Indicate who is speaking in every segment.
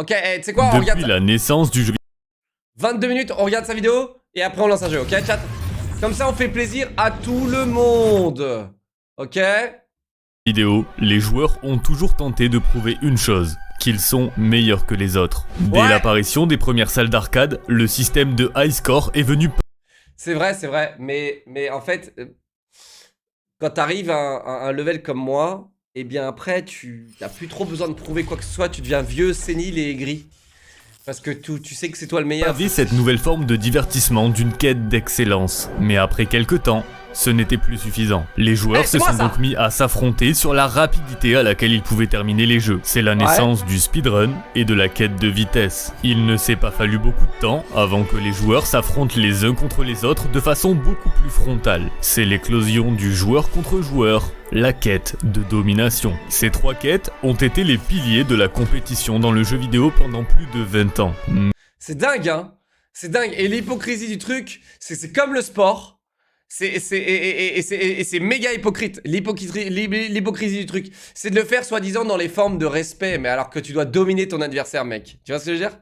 Speaker 1: Ok, tu sais quoi, on regarde
Speaker 2: Depuis la naissance du jeu
Speaker 1: 22 minutes, on regarde sa vidéo et après on lance un jeu, ok chat? Comme ça on fait plaisir à tout le monde. Ok?
Speaker 2: vidéo, les joueurs ont toujours tenté de prouver une chose, qu'ils sont meilleurs que les autres. Dès
Speaker 1: Ouais.
Speaker 2: l'apparition des premières salles d'arcade, le système de high score est venu
Speaker 1: C'est vrai, mais en fait, quand t'arrives à un level comme moi, et bien après tu n'as plus trop besoin de prouver quoi que ce soit, tu deviens vieux, sénile et aigri. Parce que tu sais que c'est toi le meilleur.
Speaker 2: paver cette nouvelle forme de divertissement d'une quête d'excellence. Mais après quelques temps, ce n'était plus suffisant. Les joueurs se sont donc mis à s'affronter sur la rapidité à laquelle ils pouvaient terminer les jeux. C'est la naissance du speedrun et de la quête de vitesse. Il ne s'est pas fallu beaucoup de temps avant que les joueurs s'affrontent les uns contre les autres de façon beaucoup plus frontale. C'est l'éclosion du joueur contre joueur, la quête de domination. Ces trois quêtes ont été les piliers de la compétition dans le jeu vidéo pendant plus de 20 ans.
Speaker 1: C'est dingue, hein. C'est dingue. Et l'hypocrisie du truc, c'est comme le sport. C'est méga hypocrite. L'hypocrisie du truc, c'est de le faire soi-disant dans les formes de respect, mais alors que tu dois dominer ton adversaire, mec. Tu vois ce que je veux dire?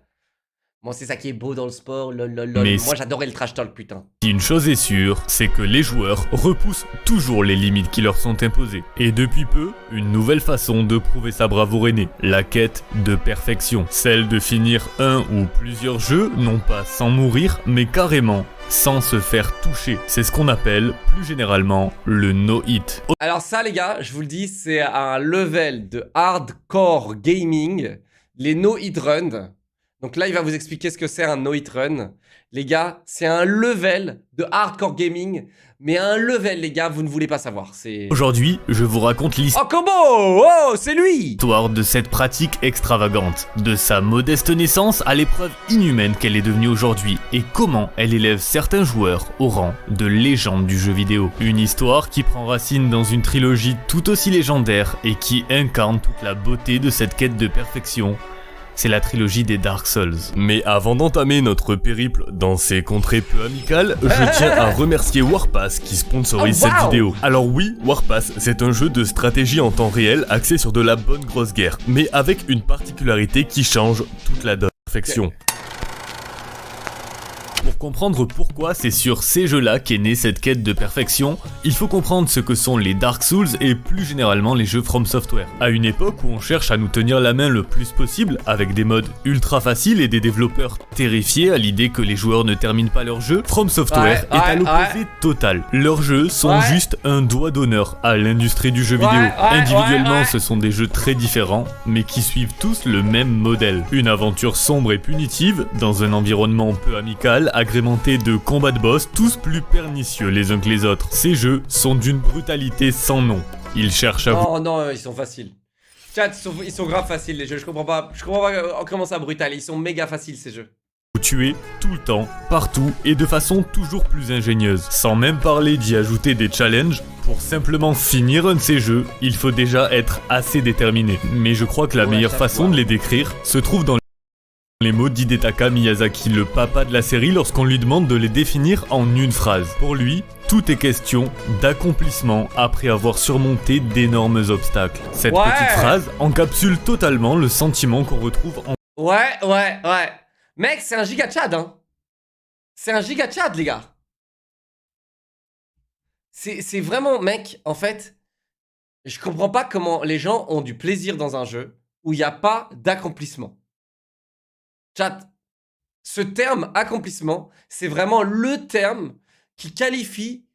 Speaker 1: Bon, c'est ça qui est beau dans le sport, lol.
Speaker 2: Mais
Speaker 1: moi, j'adorais le trash talk, putain.
Speaker 2: Si une chose est sûre, c'est que les joueurs repoussent toujours les limites qui leur sont imposées. Et depuis peu, une nouvelle façon de prouver sa bravoure est née, la quête de perfection. Celle de finir un ou plusieurs jeux, non pas sans mourir, mais carrément sans se faire toucher. C'est ce qu'on appelle, plus généralement, le no-hit.
Speaker 1: Alors ça, les gars, je vous le dis, c'est un level de hardcore gaming, les no-hit run. Donc là, il va vous expliquer ce que c'est un no-hit run. Les gars, c'est un level de hardcore gaming, mais un level, les gars, vous ne voulez pas savoir. C'est...
Speaker 2: Aujourd'hui, je vous raconte l'histoire
Speaker 1: Oh, combo! Oh, c'est lui!
Speaker 2: de cette pratique extravagante, de sa modeste naissance à l'épreuve inhumaine qu'elle est devenue aujourd'hui, et comment elle élève certains joueurs au rang de légende du jeu vidéo. Une histoire qui prend racine dans une trilogie tout aussi légendaire et qui incarne toute la beauté de cette quête de perfection. C'est la trilogie des Dark Souls. Mais avant d'entamer notre périple dans ces contrées peu amicales, je tiens à remercier Warpass qui sponsorise cette vidéo. Alors oui, Warpass, c'est un jeu de stratégie en temps réel axé sur de la bonne grosse guerre, mais avec une particularité qui change toute la donne. Perfection. Pour comprendre pourquoi c'est sur ces jeux-là qu'est née cette quête de perfection, il faut comprendre ce que sont les Dark Souls et plus généralement les jeux From Software. À une époque où on cherche à nous tenir la main le plus possible, avec des modes ultra faciles et des développeurs terrifiés à l'idée que les joueurs ne terminent pas leur jeu, From Software est à l'opposé total. Leurs jeux sont juste un doigt d'honneur à l'industrie du jeu vidéo. Individuellement, ce sont des jeux très différents, mais qui suivent tous le même modèle. Une aventure sombre et punitive, dans un environnement peu amical, agrémenté de combats de boss, tous plus pernicieux les uns que les autres. Ces jeux sont d'une brutalité sans nom. Ils cherchent à vous...
Speaker 1: Oh non, ils sont faciles. Chat, ils sont grave faciles les jeux, je comprends pas comment ça brutal, ils sont méga faciles ces jeux.
Speaker 2: Vous tuer tout le temps, partout et de façon toujours plus ingénieuse. Sans même parler d'y ajouter des challenges, pour simplement finir un de ces jeux, il faut déjà être assez déterminé. Mais je crois que la meilleure façon de les décrire se trouve dans les mots d'Hidetaka Miyazaki, le papa de la série, lorsqu'on lui demande de les définir en une phrase. Pour lui, tout est question d'accomplissement après avoir surmonté d'énormes obstacles. Cette petite phrase encapsule totalement le sentiment qu'on retrouve en...
Speaker 1: Ouais. Mec, c'est un giga Chad, hein. C'est un giga Chad, les gars. C'est vraiment, mec, en fait, je comprends pas comment les gens ont du plaisir dans un jeu où il n'y a pas d'accomplissement. Chat, ce terme accomplissement, c'est vraiment le terme qui qualifie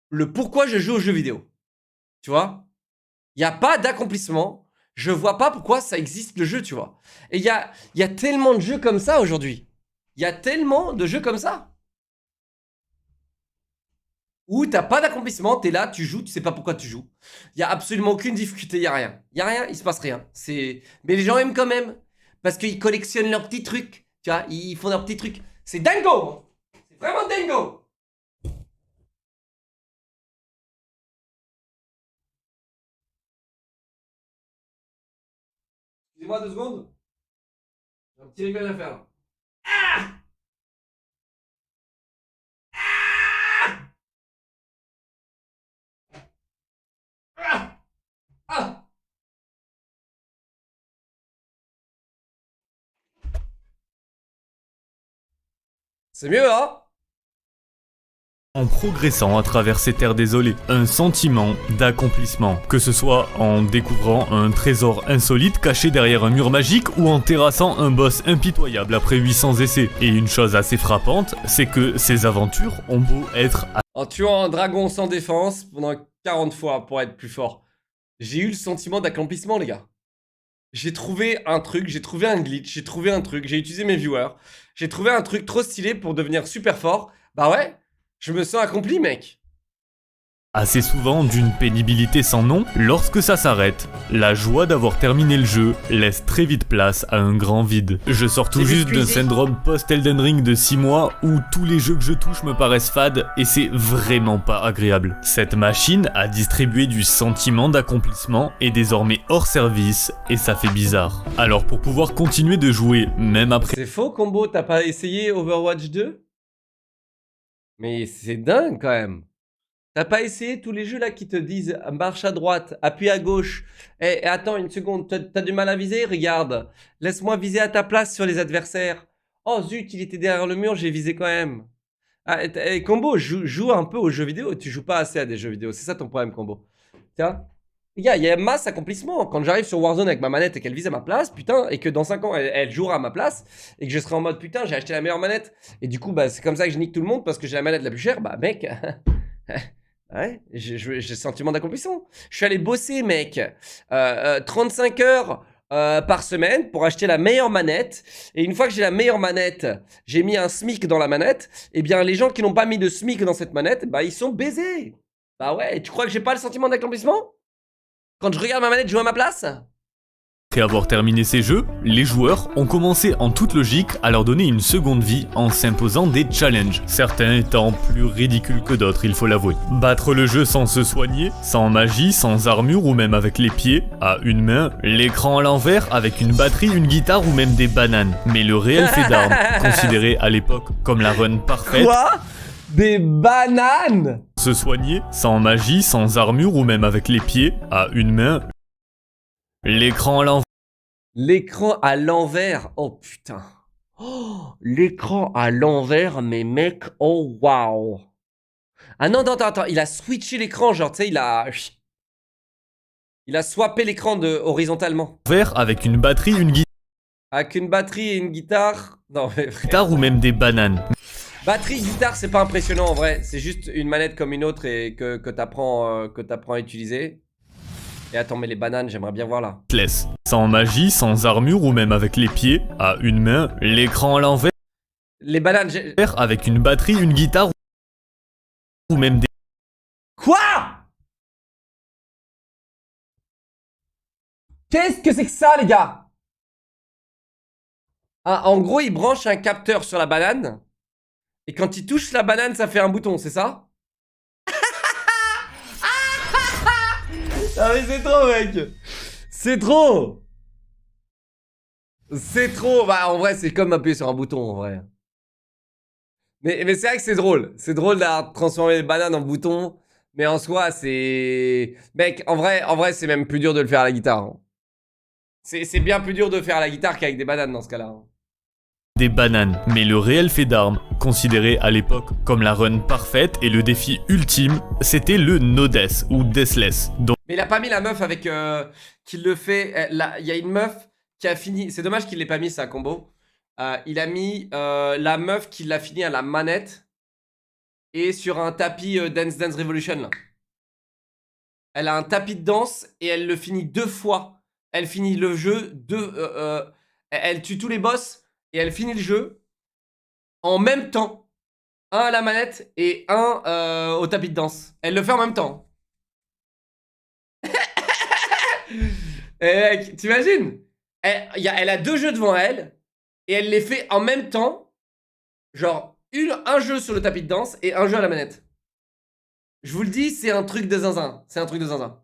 Speaker 1: le pourquoi je joue aux jeux vidéo. Tu vois? Il n'y a pas d'accomplissement. Je vois pas pourquoi ça existe le jeu, tu vois. Et il y a tellement de jeux comme ça aujourd'hui. Il y a tellement de jeux comme ça. Où t'as pas d'accomplissement, t'es là, tu joues, tu sais pas pourquoi tu joues. Il y a absolument aucune difficulté, il y a rien. Il y a rien, il se passe rien. Mais les gens aiment quand même. Parce qu'ils collectionnent leurs petits trucs. Tu vois, ils font leurs petits trucs. C'est dingo! C'est vraiment dingo! Excusez-moi 2 secondes. J'ai un petit réglage à faire là. Ah! Ah! Ah! C'est mieux, hein?
Speaker 2: En progressant à travers ces terres désolées, un sentiment d'accomplissement, que ce soit en découvrant un trésor insolite caché derrière un mur magique ou en terrassant un boss impitoyable après 800 essais. Et une chose assez frappante, c'est que ces aventures ont beau être
Speaker 1: En tuant un dragon sans défense pendant 40 fois pour être plus fort. J'ai eu le sentiment d'accomplissement, les gars. J'ai trouvé un truc, j'ai trouvé un glitch, j'ai trouvé un truc, j'ai utilisé mes viewers. J'ai trouvé un truc trop stylé pour devenir super fort. Bah ouais, je me sens accompli, mec.
Speaker 2: assez souvent d'une pénibilité sans nom. Lorsque ça s'arrête, la joie d'avoir terminé le jeu laisse très vite place à un grand vide. Je sors tout
Speaker 1: C'est
Speaker 2: juste d'un
Speaker 1: exclusif.
Speaker 2: syndrome post-Elden Ring de 6 mois où tous les jeux que je touche me paraissent fades et c'est vraiment pas agréable. Cette machine a distribué du sentiment d'accomplissement est désormais hors service et ça fait bizarre. Alors pour pouvoir continuer de jouer même après
Speaker 1: C'est faux, Combo, t'as pas essayé Overwatch 2? Mais c'est dingue quand même. T'as pas essayé tous les jeux là qui te disent marche à droite, appuie à gauche. Attends une seconde, t'as du mal à viser? Regarde, laisse-moi viser à ta place sur les adversaires. Oh zut, il était derrière le mur, j'ai visé quand même. Ah, Combo, joue un peu aux jeux vidéo. Tu joues pas assez à des jeux vidéo, c'est ça ton problème, Combo. Tiens. Les gars, il y a masse accomplissement. Quand j'arrive sur Warzone avec ma manette et qu'elle vise à ma place, putain, et que dans 5 ans, elle jouera à ma place, et que je serai en mode putain, j'ai acheté la meilleure manette. Et du coup, bah, c'est comme ça que je nique tout le monde parce que j'ai la manette la plus chère. Bah, mec, ouais, j'ai le sentiment d'accomplissement. Je suis allé bosser, mec, 35 heures par semaine pour acheter la meilleure manette. Et une fois que j'ai la meilleure manette, j'ai mis un SMIC dans la manette. Et bien, les gens qui n'ont pas mis de SMIC dans cette manette, bah, ils sont baisés. Bah ouais, tu crois que j'ai pas le sentiment d'accomplissement quand je regarde ma manette jouer à ma place?
Speaker 2: avoir terminé ces jeux, les joueurs ont commencé en toute logique à leur donner une seconde vie en s'imposant des challenges, certains étant plus ridicules que d'autres, il faut l'avouer. Battre le jeu sans se soigner, sans magie, sans armure ou même avec les pieds, à une main, l'écran à l'envers avec une batterie, une guitare ou même des bananes. Mais le réel fait d'armes, considéré à l'époque comme la run parfaite,
Speaker 1: Quoi? Des bananes?
Speaker 2: se soigner, sans magie, sans armure ou même avec les pieds, à une main, l'écran à l'envers.
Speaker 1: L'écran à l'envers. Oh putain. Oh, l'écran à l'envers, mais mec, oh waouh. Ah non, non, attends, il a switché l'écran, genre, tu sais, il a swappé l'écran horizontalement.
Speaker 2: Avec une batterie, une
Speaker 1: Avec une batterie et une guitare. Non, mais frère.
Speaker 2: guitare ou même des bananes.
Speaker 1: Batterie, guitare, c'est pas impressionnant en vrai. C'est juste une manette comme une autre et que t'apprends à utiliser. Et attends, mais les bananes, j'aimerais bien voir là.
Speaker 2: Laisse. Sans magie, sans armure ou même avec les pieds, à une main, l'écran à l'envers,
Speaker 1: Les bananes,
Speaker 2: avec une batterie, une guitare ou même des...
Speaker 1: Quoi? Qu'est-ce que c'est que ça, les gars? Ah, en gros, il branche un capteur sur la banane. Et quand il touche la banane, ça fait un bouton, c'est ça? Ah mais c'est trop, mec. C'est trop. C'est trop. Bah en vrai, c'est comme appuyer sur un bouton, en vrai. Mais c'est vrai que c'est drôle. C'est drôle d'avoir transformé les bananes en boutons. Mais en soi, c'est... Mec, en vrai c'est même plus dur de le faire à la guitare. Hein. C'est bien plus dur de faire à la guitare qu'avec des bananes dans ce cas-là. Hein.
Speaker 2: des bananes. Mais le réel fait d'armes, considéré à l'époque comme la run parfaite et le défi ultime, c'était le no death ou deathless. Donc
Speaker 1: Mais il a pas mis la meuf avec... qu'il le fait... Il y a une meuf qui a fini... C'est dommage qu'il l'ait pas mis, ça, combo. Il a mis la meuf qui l'a fini à la manette et sur un tapis Dance Dance Revolution, là. Elle a un tapis de danse et elle le finit 2 fois. Elle finit le jeu elle tue tous les boss et elle finit le jeu en même temps. Un à la manette et un au tapis de danse. Elle le fait en même temps. Et mec, t'imagines? Elle a 2 jeux devant elle et elle les fait en même temps. Genre, un jeu sur le tapis de danse et un jeu à la manette. Je vous le dis, c'est un truc de zinzin. C'est un truc de zinzin.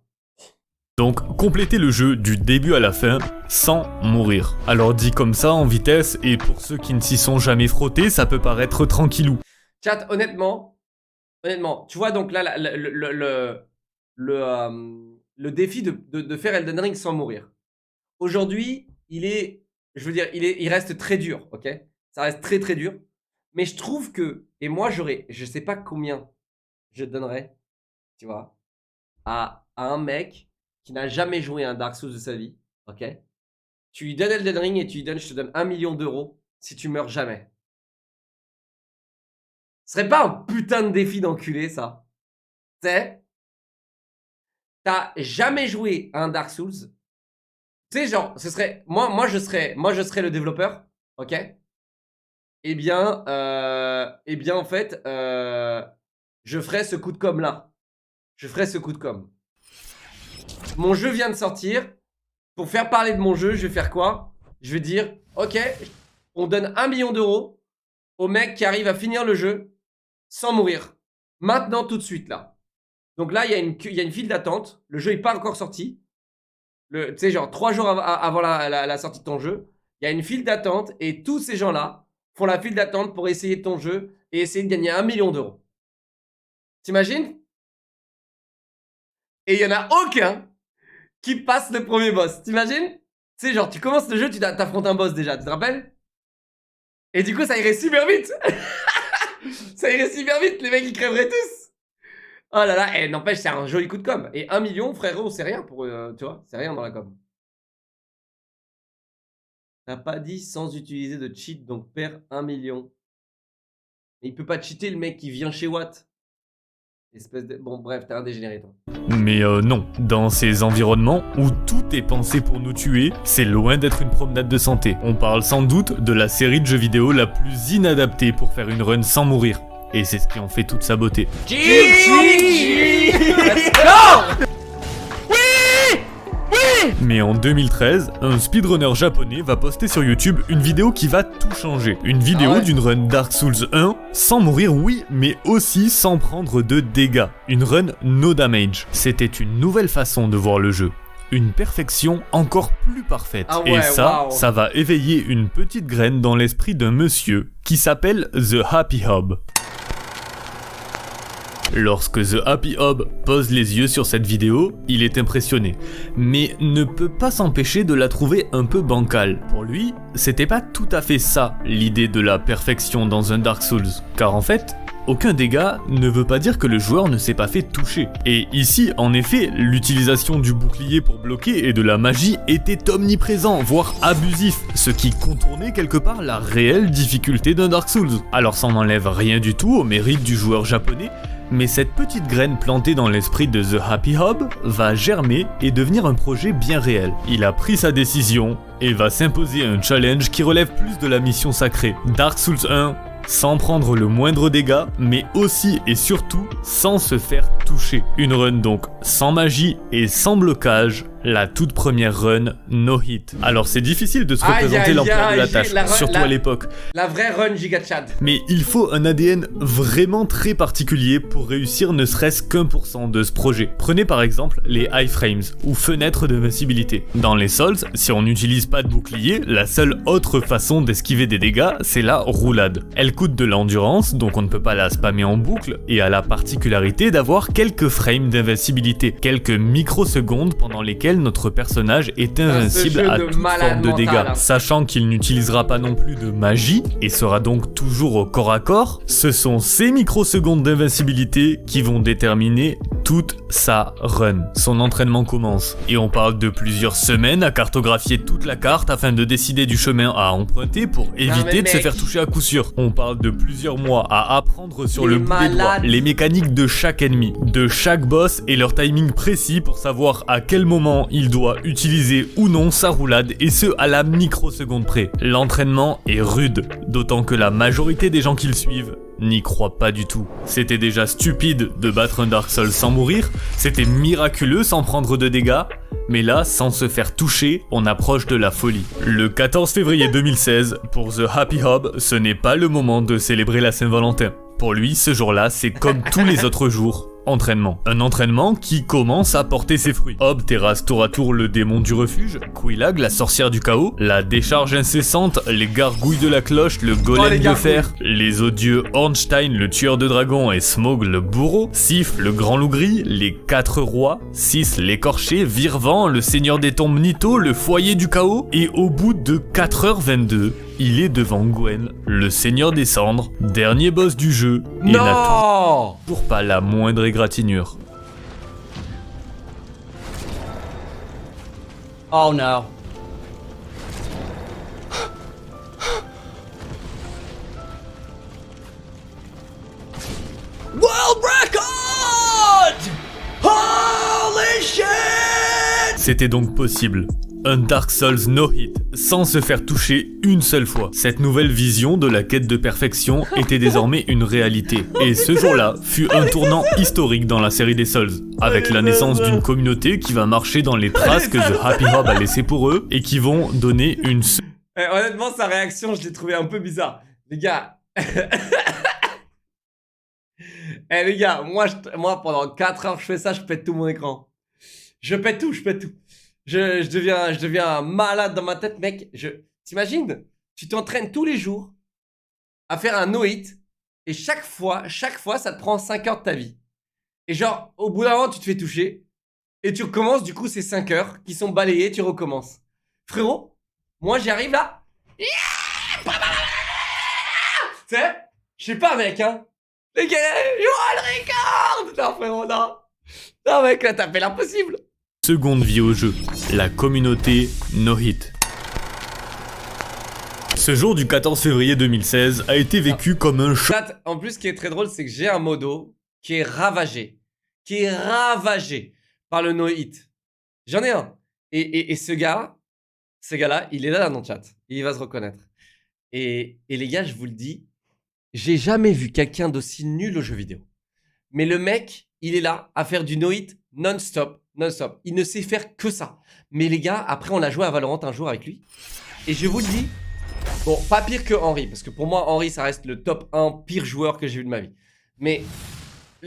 Speaker 2: Donc, compléter le jeu du début à la fin sans mourir. Alors dit comme ça, en vitesse, et pour ceux qui ne s'y sont jamais frottés, ça peut paraître tranquillou.
Speaker 1: Chat, honnêtement, tu vois donc là le défi de faire Elden Ring sans mourir. Aujourd'hui, il reste très dur, ok? Ça reste très très dur. Mais je trouve que, et moi je sais pas combien je donnerais, tu vois, à un mec qui n'a jamais joué à un Dark Souls de sa vie, ok? Tu lui donnes Elden Ring et tu lui donnes, je te donne 1 million d'euros si tu meurs jamais. Ce serait pas un putain de défi d'enculé, ça? Tu sais? T'as jamais joué à un Dark Souls. Tu sais, genre, ce serait. Moi, je serais le développeur, ok? En fait, je ferais ce coup de com là. Je ferais ce coup de com. Mon jeu vient de sortir. Pour faire parler de mon jeu, je vais faire quoi? Je vais dire, ok, on donne 1 million d'euros au mec qui arrive à finir le jeu sans mourir. Maintenant, tout de suite, là. Donc là, il y a une file d'attente. Le jeu n'est pas encore sorti. Tu sais, genre 3 jours avant la sortie de ton jeu. Il y a une file d'attente et tous ces gens-là font la file d'attente pour essayer ton jeu et essayer de gagner 1 million d'euros. T'imagines? Et il n'y en a aucun qui passe le premier boss. T'imagines? Tu sais, genre, tu commences le jeu, tu t'affrontes un boss déjà, tu te rappelles? Et du coup, ça irait super vite. Ça irait super vite, les mecs, ils crèveraient tous. Oh là là, n'empêche, c'est un joli coup de com. Et 1 million, frérot, c'est rien pour eux, tu vois, c'est rien dans la com. T'as pas dit sans utiliser de cheat, donc perds 1 million. Et il peut pas cheater, le mec qui vient chez Watt. Espèce de... Bon, bref, t'es un dégénéré, toi.
Speaker 2: Mais non, dans ces environnements où tout est pensé pour nous tuer, c'est loin d'être une promenade de santé. On parle sans doute de la série de jeux vidéo la plus inadaptée pour faire une run sans mourir. Et c'est ce qui en fait toute sa beauté. Mais en 2013, un speedrunner japonais va poster sur YouTube une vidéo qui va tout changer. Une vidéo d'une run Dark Souls 1, sans mourir oui, mais aussi sans prendre de dégâts. Une run no damage. C'était une nouvelle façon de voir le jeu. Une perfection encore plus parfaite. Et ça va éveiller une petite graine dans l'esprit d'un monsieur qui s'appelle The Happy Hob. Lorsque The Happy Hob pose les yeux sur cette vidéo, il est impressionné, mais ne peut pas s'empêcher de la trouver un peu bancale. Pour lui, c'était pas tout à fait ça l'idée de la perfection dans un Dark Souls, car en fait, aucun dégât ne veut pas dire que le joueur ne s'est pas fait toucher. Et ici, en effet, l'utilisation du bouclier pour bloquer et de la magie était omniprésent, voire abusif, ce qui contournait quelque part la réelle difficulté d'un Dark Souls. Alors ça n'enlève rien du tout au mérite du joueur japonais, mais cette petite graine plantée dans l'esprit de The Happy Hob va germer et devenir un projet bien réel. Il a pris sa décision et va s'imposer un challenge qui relève plus de la mission sacrée. Dark Souls 1, sans prendre le moindre dégât, mais aussi et surtout sans se faire toucher. Une run donc sans magie et sans blocage, la toute première run no hit. Alors c'est difficile de se représenter l'ampleur de la tâche, surtout à l'époque.
Speaker 1: La vraie run Giga Chad.
Speaker 2: Mais il faut un ADN vraiment très particulier pour réussir ne serait-ce qu'1% de ce projet. Prenez par exemple les iframes, ou fenêtres d'invincibilité. Dans les Souls, si on n'utilise pas de bouclier, la seule autre façon d'esquiver des dégâts, c'est la roulade. Elle coûte de l'endurance, donc on ne peut pas la spammer en boucle, et a la particularité d'avoir quelques frames d'invincibilité, quelques microsecondes pendant lesquelles notre personnage est invincible à toute forme de dégâts. Sachant qu'il n'utilisera pas non plus de magie, et sera donc toujours au corps à corps, ce sont ces microsecondes d'invincibilité qui vont déterminer toute sa run. Son entraînement commence, et on parle de plusieurs semaines à cartographier toute la carte afin de décider du chemin à emprunter pour éviter de se faire toucher à coup sûr. On parle de plusieurs mois à apprendre sur le bout des doigts les mécaniques de chaque ennemi, de chaque boss et leur timing précis pour savoir à quel moment il doit utiliser ou non sa roulade, et ce à la microseconde près. L'entraînement est rude, d'autant que la majorité des gens qui le suivent n'y croient pas du tout. C'était déjà stupide de battre un Dark Souls sans mourir, c'était miraculeux sans prendre de dégâts, mais là, sans se faire toucher, on approche de la folie. Le 14 février 2016, pour The Happy Hob, ce n'est pas le moment de célébrer la Saint-Valentin. Pour lui, ce jour-là, c'est comme tous les autres jours. Entraînement. Un entraînement qui commence à porter ses fruits. Hob terrasse tour à tour le démon du refuge, Quelaag la sorcière du chaos, la décharge incessante, les gargouilles de la cloche, le golem de fer, les odieux Ornstein le tueur de dragons et Smaug le bourreau, Sif le grand loup gris, les 4 rois, Sis l'écorché, Virvant le seigneur des tombes Nito, le foyer du chaos, et au bout de 4h22, il est devant Gwen, le Seigneur des Cendres, dernier boss du jeu, et n'a
Speaker 1: Non!
Speaker 2: toujours pas la moindre égratignure.
Speaker 3: Oh no. World record! Holy shit!
Speaker 2: C'était donc possible. Un Dark Souls no hit, sans se faire toucher une seule fois. Cette nouvelle vision de la quête de perfection était désormais une réalité. Et ce jour-là fut un tournant historique dans la série des Souls, avec la naissance d'une communauté qui va marcher dans les traces que The Happy Hub a laissées pour eux, et qui vont donner une...
Speaker 1: Honnêtement, sa réaction, je l'ai trouvé un peu bizarre. Les gars... les gars, moi pendant 4 heures, je fais ça, je pète tout mon écran. Je pète tout. Je deviens malade dans ma tête, mec. T'imagines, tu t'entraînes tous les jours à faire un no-hit et chaque fois, ça te prend 5 heures de ta vie. Et genre, au bout d'un moment, tu te fais toucher et tu recommences. Du coup, c'est 5 heures qui sont balayées, tu recommences. Frérot, moi, j'y arrive là. Tu sais, je sais pas, mec, hein. Les gars, je vois le record. Non, frérot, non. Non, mec, là, t'as fait l'impossible.
Speaker 2: Seconde vie au jeu, la communauté no hit. Ce jour du 14 février 2016 a été vécu comme un choc.
Speaker 1: Chat, en plus, ce qui est très drôle, c'est que j'ai un modo qui est ravagé par le no-hit. J'en ai un. Et ce gars-là, il est là dans le chat. Il va se reconnaître. Et les gars, je vous le dis, j'ai jamais vu quelqu'un d'aussi nul aux jeux vidéo. Mais le mec, il est là à faire du no-hit non-stop. Il ne sait faire que ça. Mais les gars, après, on a joué à Valorant un jour avec lui. Et je vous le dis, bon, pas pire que Henry, parce que pour moi, Henry, ça reste le top 1 pire joueur que j'ai eu de ma vie. Mais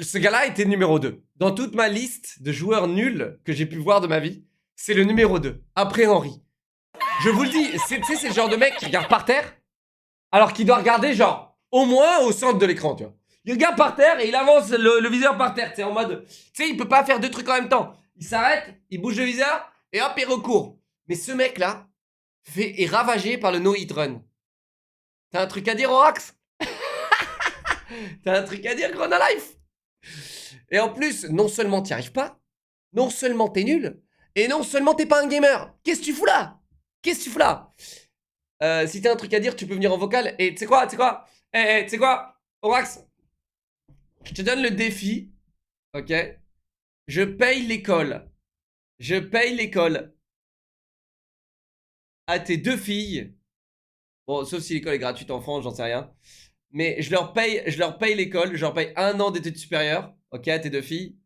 Speaker 1: ce gars-là était numéro 2. Dans toute ma liste de joueurs nuls que j'ai pu voir de ma vie, c'est le numéro 2, après Henry. Je vous le dis, c'est le genre de mec qui regarde par terre, alors qu'il doit regarder genre au moins au centre de l'écran, tu vois. Il regarde par terre et il avance le viseur par terre, tu sais, en mode... Tu sais, il peut pas faire 2 trucs en même temps. Il s'arrête, il bouge le viseur, et hop, il recourt. Mais ce mec-là est ravagé par le no-hit run. T'as un truc à dire, Orax? T'as un truc à dire, Grona Life? Et en plus, non seulement t'y arrives pas, non seulement t'es nul, et non seulement t'es pas un gamer. Qu'est-ce que tu fous là? Si t'as un truc à dire, tu peux venir en vocal. Et tu sais quoi? Orax, je te donne le défi, ok? Je paye l'école à tes 2 filles. Bon, sauf si l'école est gratuite en France, j'en sais rien. Mais je leur paye l'école, je leur paye 1 an d'études supérieures, ok, à tes 2 filles.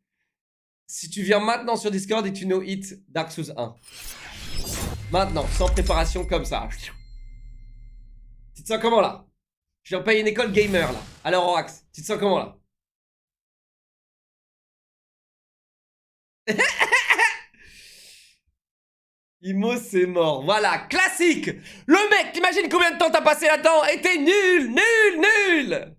Speaker 1: Si tu viens maintenant sur Discord et tu no-hit Dark Souls 1. Maintenant, sans préparation comme ça. Tu te sens comment là? Je leur paye une école gamer là. Alors Orax, tu te sens comment là? Imo c'est mort, voilà, classique. Le mec, t'imagines combien de temps t'as passé là-dedans? Et t'es nul.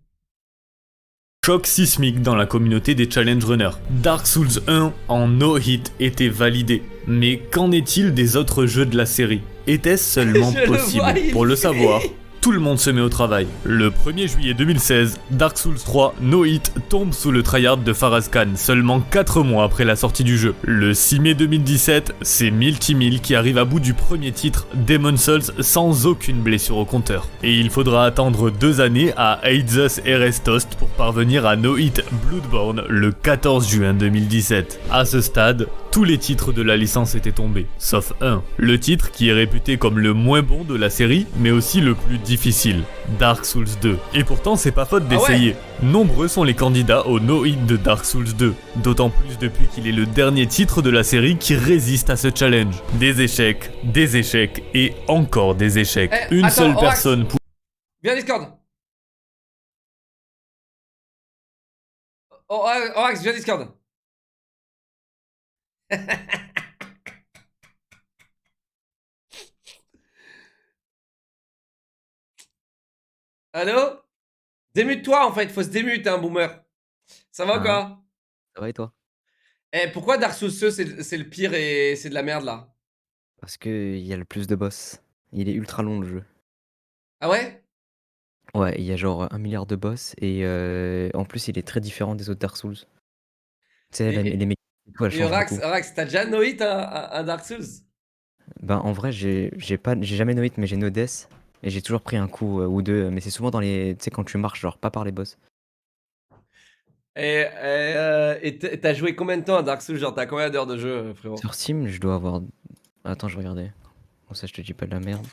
Speaker 2: Choc sismique dans la communauté des challenge runners. Dark Souls 1 en no hit était validé. Mais qu'en est-il des autres jeux de la série? Était-ce seulement possible? Pour le savoir, tout le monde se met au travail. Le 1er juillet 2016, Dark Souls 3 No Hit tombe sous le tryhard de Faraz Khan, seulement 4 mois après la sortie du jeu. Le 6 mai 2017, c'est Miltimil qui arrive à bout du premier titre, Demon's Souls, sans aucune blessure au compteur. Et il faudra attendre 2 années à Eidos Erestost pour parvenir à No Hit Bloodborne le 14 juin 2017. À ce stade, tous les titres de la licence étaient tombés, sauf un. Le titre qui est réputé comme le moins bon de la série, mais aussi le plus difficile, Dark Souls 2. Et pourtant, c'est pas faute d'essayer. Nombreux sont les candidats au no-hit de Dark Souls 2, d'autant plus depuis qu'il est le dernier titre de la série qui résiste à ce challenge. Des échecs et encore des échecs. Une seule personne pour...
Speaker 1: Viens Discord. Orax, viens Discord. Allô? Démute-toi en fait, faut se démute, hein, boomer. Ça va ou quoi?
Speaker 4: Ça va et toi?
Speaker 1: Pourquoi Dark Souls 2 c'est le pire et c'est de la merde là?
Speaker 4: Parce qu'il y a le plus de boss. Il est ultra long le jeu.
Speaker 1: Ah ouais?
Speaker 4: Ouais, il y a genre 1 milliard de boss et en plus, il est très différent des autres Dark Souls. Tu sais,
Speaker 1: Et,
Speaker 4: les mécaniques et tout, elles
Speaker 1: et
Speaker 4: changent beaucoup.
Speaker 1: Rax, t'as déjà no hit un Dark Souls?
Speaker 4: Ben, en vrai, j'ai jamais no hit, mais j'ai no death. Et j'ai toujours pris un coup ou deux, mais c'est souvent dans les. Tu sais, quand tu marches, genre pas par les boss.
Speaker 1: Et t'as joué combien de temps à Dark Souls? Genre, t'as combien d'heures de jeu, frérot?
Speaker 4: Sur Steam, je dois avoir. Attends, je regardais. Comme ça, je te dis pas de la merde.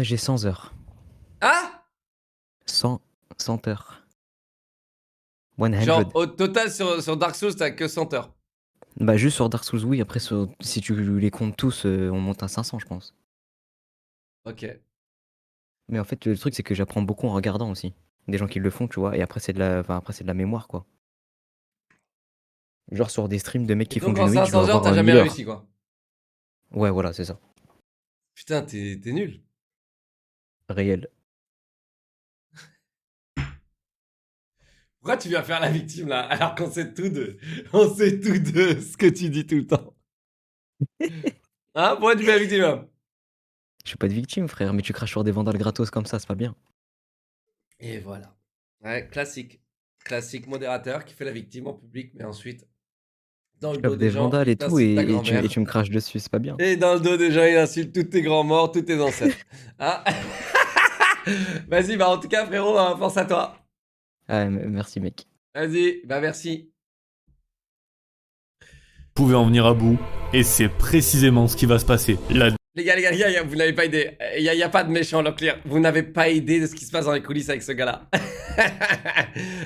Speaker 4: J'ai 100 heures.
Speaker 1: Ah!
Speaker 4: 100, 100 heures.
Speaker 1: Genre,
Speaker 4: 100.
Speaker 1: au total, sur Dark Souls, t'as que 100 heures.
Speaker 4: Bah, juste sur Dark Souls, oui. Après, si tu les comptes tous, on monte à 500, je pense.
Speaker 1: Ok.
Speaker 4: Mais en fait, le truc, c'est que j'apprends beaucoup en regardant aussi. Des gens qui le font, tu vois. Et après, après, c'est de la mémoire, quoi. Genre sur des streams de mecs
Speaker 1: Et
Speaker 4: qui font
Speaker 1: donc,
Speaker 4: du
Speaker 1: en
Speaker 4: Noid, je dois
Speaker 1: 500 heures,
Speaker 4: avoir
Speaker 1: t'as jamais
Speaker 4: 1000 heures.
Speaker 1: réussi, quoi.
Speaker 4: Ouais, voilà, c'est ça.
Speaker 1: Putain, t'es nul.
Speaker 4: Réel.
Speaker 1: Pourquoi tu viens faire la victime, là, alors qu'on sait tout on sait tout de ce que tu dis tout le temps? Hein? Pourquoi tu fais la victime, là?
Speaker 4: Je suis pas de victime, frère, mais tu craches sur des vandales gratos comme ça, c'est pas bien.
Speaker 1: Et voilà. Ouais, classique. Classique modérateur qui fait la victime en public, mais ensuite, dans le
Speaker 4: Tu
Speaker 1: dos
Speaker 4: chopes
Speaker 1: des
Speaker 4: des
Speaker 1: gens,
Speaker 4: vandales
Speaker 1: il
Speaker 4: et tout,
Speaker 1: t'insulte ta
Speaker 4: et
Speaker 1: grand-mère.
Speaker 4: tu me craches dessus, c'est pas bien.
Speaker 1: Et dans le dos des gens, il insulte tous tes grands morts, tous tes ancêtres. Hein? Vas-y, bah en tout cas, frérot, hein, force à toi.
Speaker 4: Ah, merci, mec.
Speaker 1: Vas-y, bah merci.
Speaker 2: Vous pouvez en venir à bout, et c'est précisément ce qui va se passer.
Speaker 1: Les gars, vous n'avez pas idée. Il y a pas de méchant, Locklear. Vous n'avez pas idée de ce qui se passe dans les coulisses avec ce gars-là.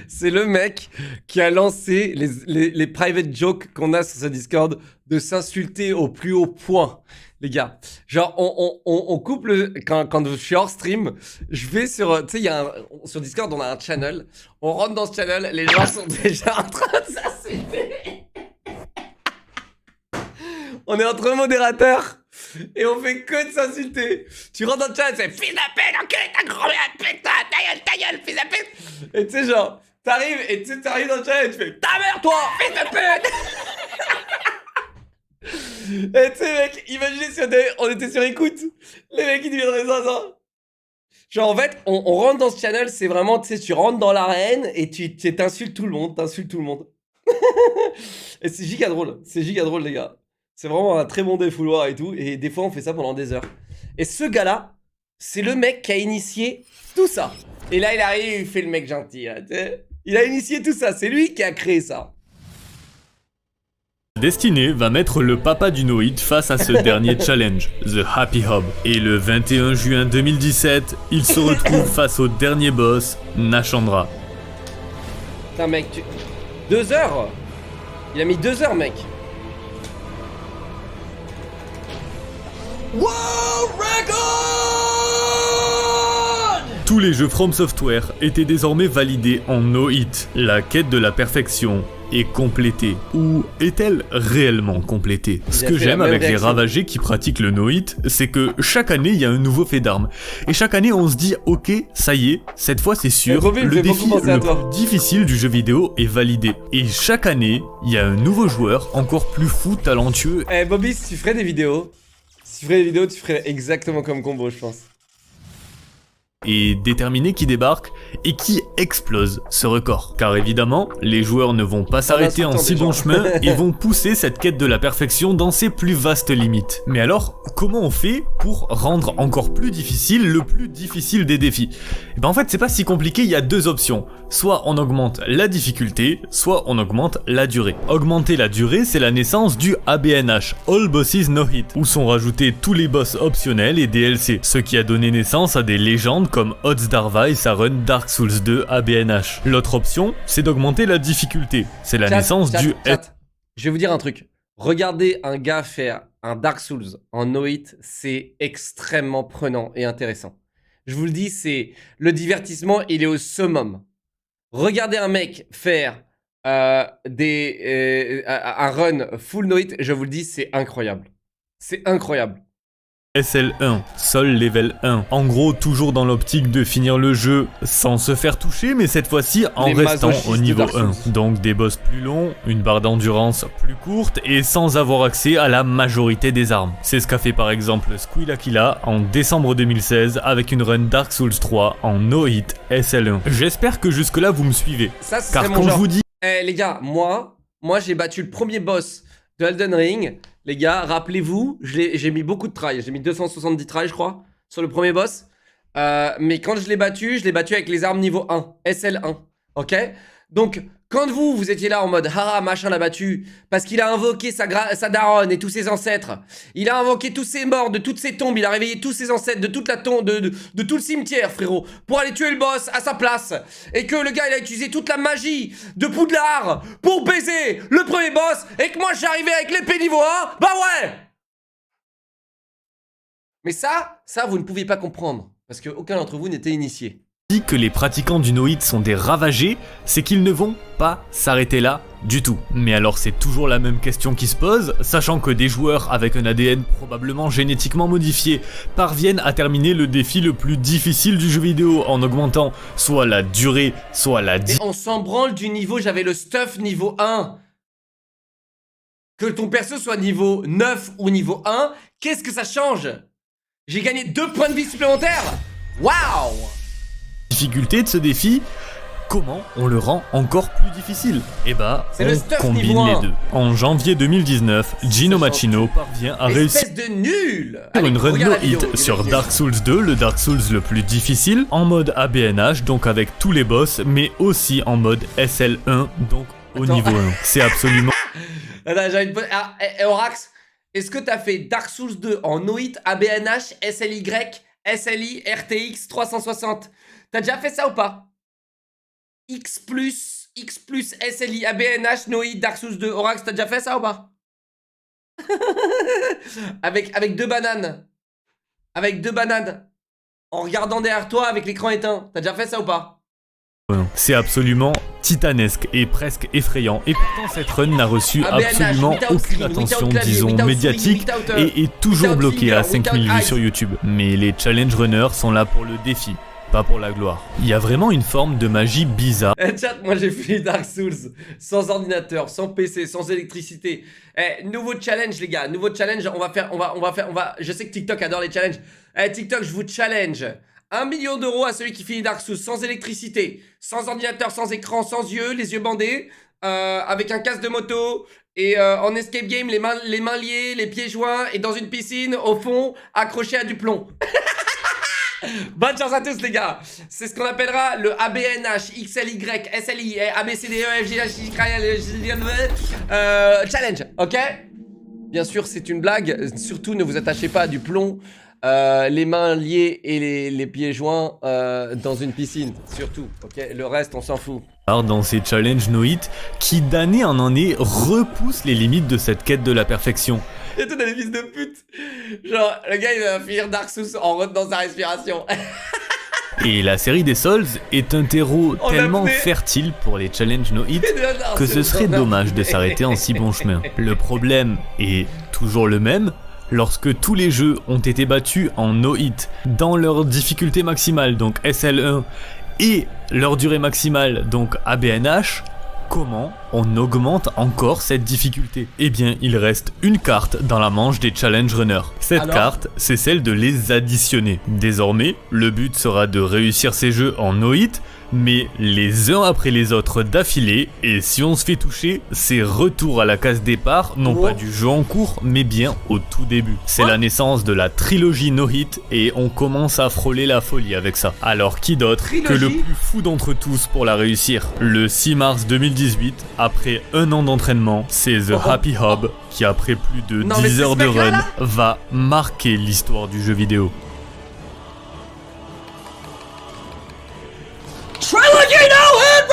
Speaker 1: C'est le mec qui a lancé les private jokes qu'on a sur ce Discord de s'insulter au plus haut point, les gars. Genre, on coupe quand je suis hors stream, je vais sur, tu sais, sur Discord, on a un channel. On rentre dans ce channel, les gens sont déjà en train de s'insulter. On est entre modérateurs et on fait que de s'insulter. Tu rentres dans le chat, c'est fils de pute, enculé ta grand-mère, putain, ta gueule, fils de pute. Et tu sais, genre, t'arrives et tu t'arrives dans le chat et tu fais ta mère, toi, fils de pute. Et tu sais, mec, imaginez si on était sur écoute. Les mecs, ils deviendraient ça. Genre, en fait, on rentre dans ce channel, c'est vraiment, tu sais, tu rentres dans l'arène et tu t'insultes tout le monde, Et c'est giga drôle, les gars. C'est vraiment un très bon défouloir et tout. Et des fois, on fait ça pendant des heures. Et ce gars-là, c'est le mec qui a initié tout ça. Et là, il arrive, il fait le mec gentil. Là, il a initié tout ça. C'est lui qui a créé ça.
Speaker 2: Destinée va mettre le papa du Noid face à ce dernier challenge, The Happy Hub. Et le 21 juin 2017, il se retrouve face au dernier boss, Nashandra.
Speaker 1: Putain, mec, 2 heures. Il a mis 2 heures, mec.
Speaker 3: World Record!
Speaker 2: Tous les jeux From Software étaient désormais validés en no hit. La quête de la perfection est complétée. Ou est-elle réellement complétée? Ce que j'aime avec les ravagés qui pratiquent le no hit, c'est que chaque année il y a un nouveau fait d'armes. Et chaque année on se dit ok, ça y est, cette fois c'est sûr,
Speaker 1: Bobby,
Speaker 2: le défi le plus difficile du jeu vidéo est validé. Et chaque année, il y a un nouveau joueur encore plus fou, talentueux.
Speaker 1: Eh, Bobby, si tu ferais des vidéos, tu ferais exactement comme Combo, je pense.
Speaker 2: Et déterminé qui débarque et qui explose ce record. Car évidemment, les joueurs ne vont pas s'arrêter en si bon chemin et vont pousser cette quête de la perfection dans ses plus vastes limites. Mais alors, comment on fait pour rendre encore plus difficile le plus difficile des défis? Et ben en fait, c'est pas si compliqué, il y a deux options. Soit on augmente la difficulté, soit on augmente la durée. Augmenter la durée, c'est la naissance du ABNH, All Bosses No Hit, où sont rajoutés tous les boss optionnels et DLC, ce qui a donné naissance à des légendes comme Odds Darvice à run Dark Souls 2 ABNH. L'autre option, c'est d'augmenter la difficulté. C'est la naissance du...
Speaker 1: Je vais vous dire un truc. Regardez un gars faire un Dark Souls en no hit, c'est extrêmement prenant et intéressant. Je vous le dis, c'est le divertissement, il est au summum. Regardez un mec faire un run full no hit, je vous le dis, c'est incroyable. C'est incroyable.
Speaker 2: SL1, Sol Level 1. En gros, toujours dans l'optique de finir le jeu sans se faire toucher, mais cette fois-ci en
Speaker 1: Les
Speaker 2: restant
Speaker 1: masochistes
Speaker 2: au
Speaker 1: de
Speaker 2: niveau
Speaker 1: Dark
Speaker 2: 1.
Speaker 1: Souls.
Speaker 2: Donc des boss plus longs, une barre d'endurance plus courte et sans avoir accès à la majorité des armes. C'est ce qu'a fait par exemple Squealakila en décembre 2016 avec une run Dark Souls 3 en no hit SL1. J'espère que jusque là vous me suivez.
Speaker 1: Ça, c'est
Speaker 2: Car
Speaker 1: mon
Speaker 2: quand je
Speaker 1: genre.
Speaker 2: vous dis
Speaker 1: Eh les gars, moi j'ai battu le premier boss de Elden Ring. Les gars, rappelez-vous, j'ai mis beaucoup de try. J'ai mis 270 try, je crois, sur le premier boss. Mais quand je l'ai battu avec les armes niveau 1, SL1. Ok? Donc, quand vous étiez là en mode haha, machin l'a battu, parce qu'il a invoqué sa daronne et tous ses ancêtres, il a invoqué tous ses morts de toutes ses tombes, il a réveillé tous ses ancêtres de toute la tombe, de tout le cimetière, frérot, pour aller tuer le boss à sa place, et que le gars il a utilisé toute la magie de Poudlard pour baiser le premier boss, et que moi j'arrivais avec l'épée niveau 1, bah ouais! Mais ça vous ne pouviez pas comprendre, parce qu'aucun d'entre vous n'était initié.
Speaker 2: que les pratiquants du no-hit sont des ravagés, c'est qu'ils ne vont pas s'arrêter là du tout. Mais alors c'est toujours la même question qui se pose, sachant que des joueurs avec un ADN probablement génétiquement modifié parviennent à terminer le défi le plus difficile du jeu vidéo en augmentant soit la durée, soit la
Speaker 1: Et on s'en branle du niveau, j'avais le stuff niveau 1. Que ton perso soit niveau 9 ou niveau 1, qu'est-ce que ça change? J'ai gagné 2 points de vie supplémentaires. Waouh!
Speaker 2: difficulté de ce défi. Comment on le rend encore plus difficile? Eh bah,
Speaker 1: C'est le
Speaker 2: on
Speaker 1: stuff
Speaker 2: combine
Speaker 1: niveau
Speaker 2: les
Speaker 1: 1.
Speaker 2: deux. En janvier 2019, Gino Machino parvient à réussir
Speaker 1: Espèce de nul!
Speaker 2: une run
Speaker 1: regarde la
Speaker 2: no hit
Speaker 1: vidéo,
Speaker 2: sur Dark Souls 2, le Dark Souls le plus difficile, en mode ABNH, donc avec tous les boss, mais aussi en mode SL1, donc au
Speaker 1: Attends.
Speaker 2: niveau 1. C'est absolument
Speaker 1: Attends, j'ai une bonne... Ah, Orax, est-ce que t'as fait Dark Souls 2 en no-hit, ABNH, SLY, SLI, RTX 360? T'as déjà fait ça ou pas? X+, SLI, ABNH, no-hit, Dark Souls 2. Orax, t'as déjà fait ça ou pas? avec 2 bananes. Avec 2 bananes. En regardant derrière toi avec l'écran éteint. T'as déjà fait ça ou pas?
Speaker 2: C'est absolument titanesque et presque effrayant. Et pourtant, cette run n'a reçu
Speaker 1: ABNH,
Speaker 2: absolument
Speaker 1: without
Speaker 2: aucune
Speaker 1: sling,
Speaker 2: attention,
Speaker 1: without clavier,
Speaker 2: disons,
Speaker 1: without
Speaker 2: médiatique
Speaker 1: swing, without,
Speaker 2: et est toujours
Speaker 1: without
Speaker 2: bloquée à
Speaker 1: finger,
Speaker 2: 5000
Speaker 1: without
Speaker 2: vues
Speaker 1: eyes.
Speaker 2: sur YouTube. Mais les challenge runners sont là pour le défi, pas pour la gloire. Il y a vraiment une forme de magie bizarre.
Speaker 1: Eh chat, moi j'ai fait Dark Souls sans ordinateur, sans PC, sans électricité. Eh, nouveau challenge les gars, nouveau challenge, je sais que TikTok adore les challenges. Eh TikTok, je vous challenge 1 million d'euros à celui qui finit Dark Souls sans électricité, sans ordinateur, sans écran, sans yeux, les yeux bandés, avec un casque de moto et en escape game, les mains liées, les pieds joints et dans une piscine au fond accroché à du plomb. Bonne chance à tous les gars. C'est ce qu'on appellera le ABNH, XLY, SLI, ABCDEFGH, challenge, ok? Bien sûr c'est une blague, surtout ne vous attachez pas à du plomb, les mains liées et les pieds joints dans une piscine, surtout, ok? Le reste on s'en fout.
Speaker 2: Dans ces challenges no hit qui d'année en année repoussent les limites de cette quête de la perfection.
Speaker 1: Et tout des fils de pute. Genre le gars il va finir Dark Souls en retenant sa respiration.
Speaker 2: Et la série des Souls est un terreau
Speaker 1: En
Speaker 2: tellement
Speaker 1: apnée.
Speaker 2: fertile pour les challenges no hit que ce serait dommage de s'arrêter en si bon chemin. Le problème est toujours le même. Lorsque tous les jeux ont été battus en no hit dans leur difficulté maximale, donc SL1, et leur durée maximale, donc ABNH, comment on augmente encore cette difficulté? Eh bien, il reste une carte dans la manche des challenge runners. Cette
Speaker 1: Alors
Speaker 2: carte, c'est celle de les additionner. Désormais, le but sera de réussir ces jeux en no hit, mais les uns après les autres d'affilée, et si on se fait toucher, c'est retour à la case départ, non
Speaker 1: Oh.
Speaker 2: pas du jeu en cours, mais bien au tout début. C'est
Speaker 1: Quoi?
Speaker 2: la naissance de la trilogie no hit, et on commence à frôler la folie avec ça. Alors qui d'autre que le
Speaker 1: Trilogie?
Speaker 2: plus fou d'entre tous pour la réussir? Le 6 mars 2018, après un an d'entraînement, c'est The Happy Hub qui, après plus de
Speaker 1: Non, mais
Speaker 2: 10
Speaker 1: c'est
Speaker 2: heures
Speaker 1: ce
Speaker 2: de
Speaker 1: mec-là,
Speaker 2: run,
Speaker 1: là
Speaker 2: va marquer l'histoire du jeu vidéo.
Speaker 3: Trilogy no hit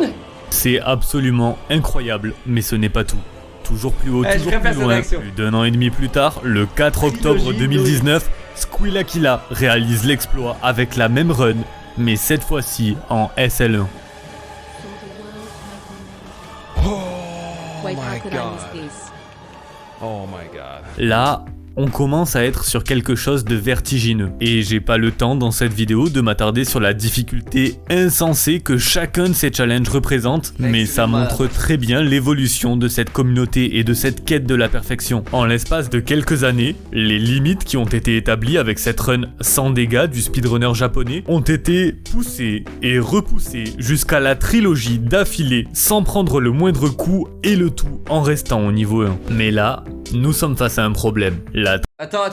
Speaker 3: run!
Speaker 2: C'est absolument incroyable, mais ce n'est pas tout. Toujours plus haut,
Speaker 1: Eh, je
Speaker 2: toujours
Speaker 1: préfère
Speaker 2: plus
Speaker 1: cette
Speaker 2: loin,
Speaker 1: réaction.
Speaker 2: plus d'un an et demi plus tard, le 4 octobre
Speaker 1: Trilogie
Speaker 2: 2019, Squealakila réalise l'exploit avec la même run, mais cette fois-ci en SL1.
Speaker 5: Wait, how
Speaker 3: my
Speaker 5: could I miss
Speaker 3: God.
Speaker 5: this? Oh my god.
Speaker 2: Là, on commence à être sur quelque chose de vertigineux. Et j'ai pas le temps dans cette vidéo de m'attarder sur la difficulté insensée que chacun de ces challenges représente, mais ça montre très bien l'évolution de cette communauté et de cette quête de la perfection. En l'espace de quelques années, les limites qui ont été établies avec cette run sans dégâts du speedrunner japonais ont été poussées et repoussées jusqu'à la trilogie d'affilée sans prendre le moindre coup et le tout en restant au niveau 1. Mais là, nous sommes face à un problème.
Speaker 1: Attends.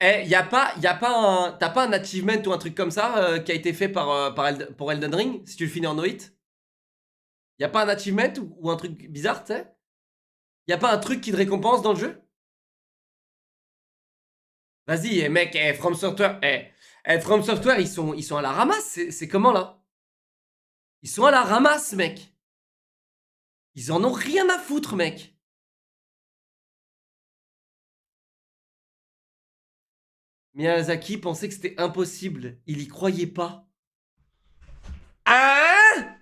Speaker 1: Eh, t'as pas un achievement ou un truc comme ça qui a été fait pour Elden Ring, si tu le finis en no-hit? Y'a pas un achievement ou un truc bizarre, tu sais? Y'a pas un truc qui te récompense dans le jeu? Vas-y, mec, From Software, From Software, ils sont à la ramasse, c'est comment là? Ils sont à la ramasse, mec. Ils en ont rien à foutre, mec. Miyazaki pensait que c'était impossible. Il y croyait pas. Hein?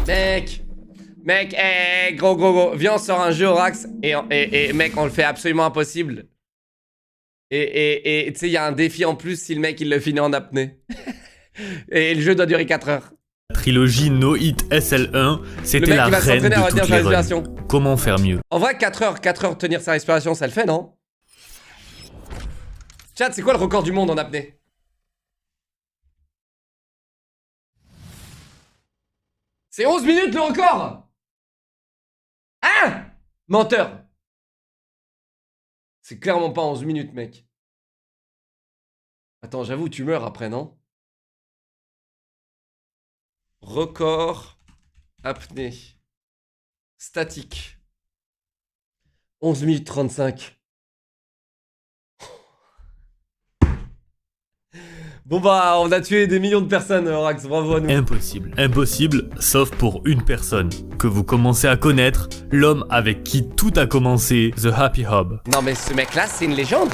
Speaker 1: Mec, gros, viens, on sort un jeu Orax et mec, on le fait absolument impossible. Et tu sais, il y a un défi en plus si le mec il le finit en apnée. Et le jeu doit durer 4 heures.
Speaker 2: La trilogie No Hit SL1, c'était la reine de toutes les runs. Comment faire mieux?
Speaker 1: En vrai, 4 heures tenir sa respiration, ça le fait, non? Chat, c'est quoi le record du monde en apnée? C'est 11 minutes le record! Hein? Menteur! C'est clairement pas 11 minutes, mec. Attends, j'avoue, tu meurs après, non? Record apnée statique 11 minutes 35. Bon bah on a tué des millions de personnes, Orax, bravo à nous.
Speaker 2: Impossible, sauf pour une personne que vous commencez à connaître, l'homme avec qui tout a commencé, The Happy Hob.
Speaker 1: Non mais ce mec là c'est une légende.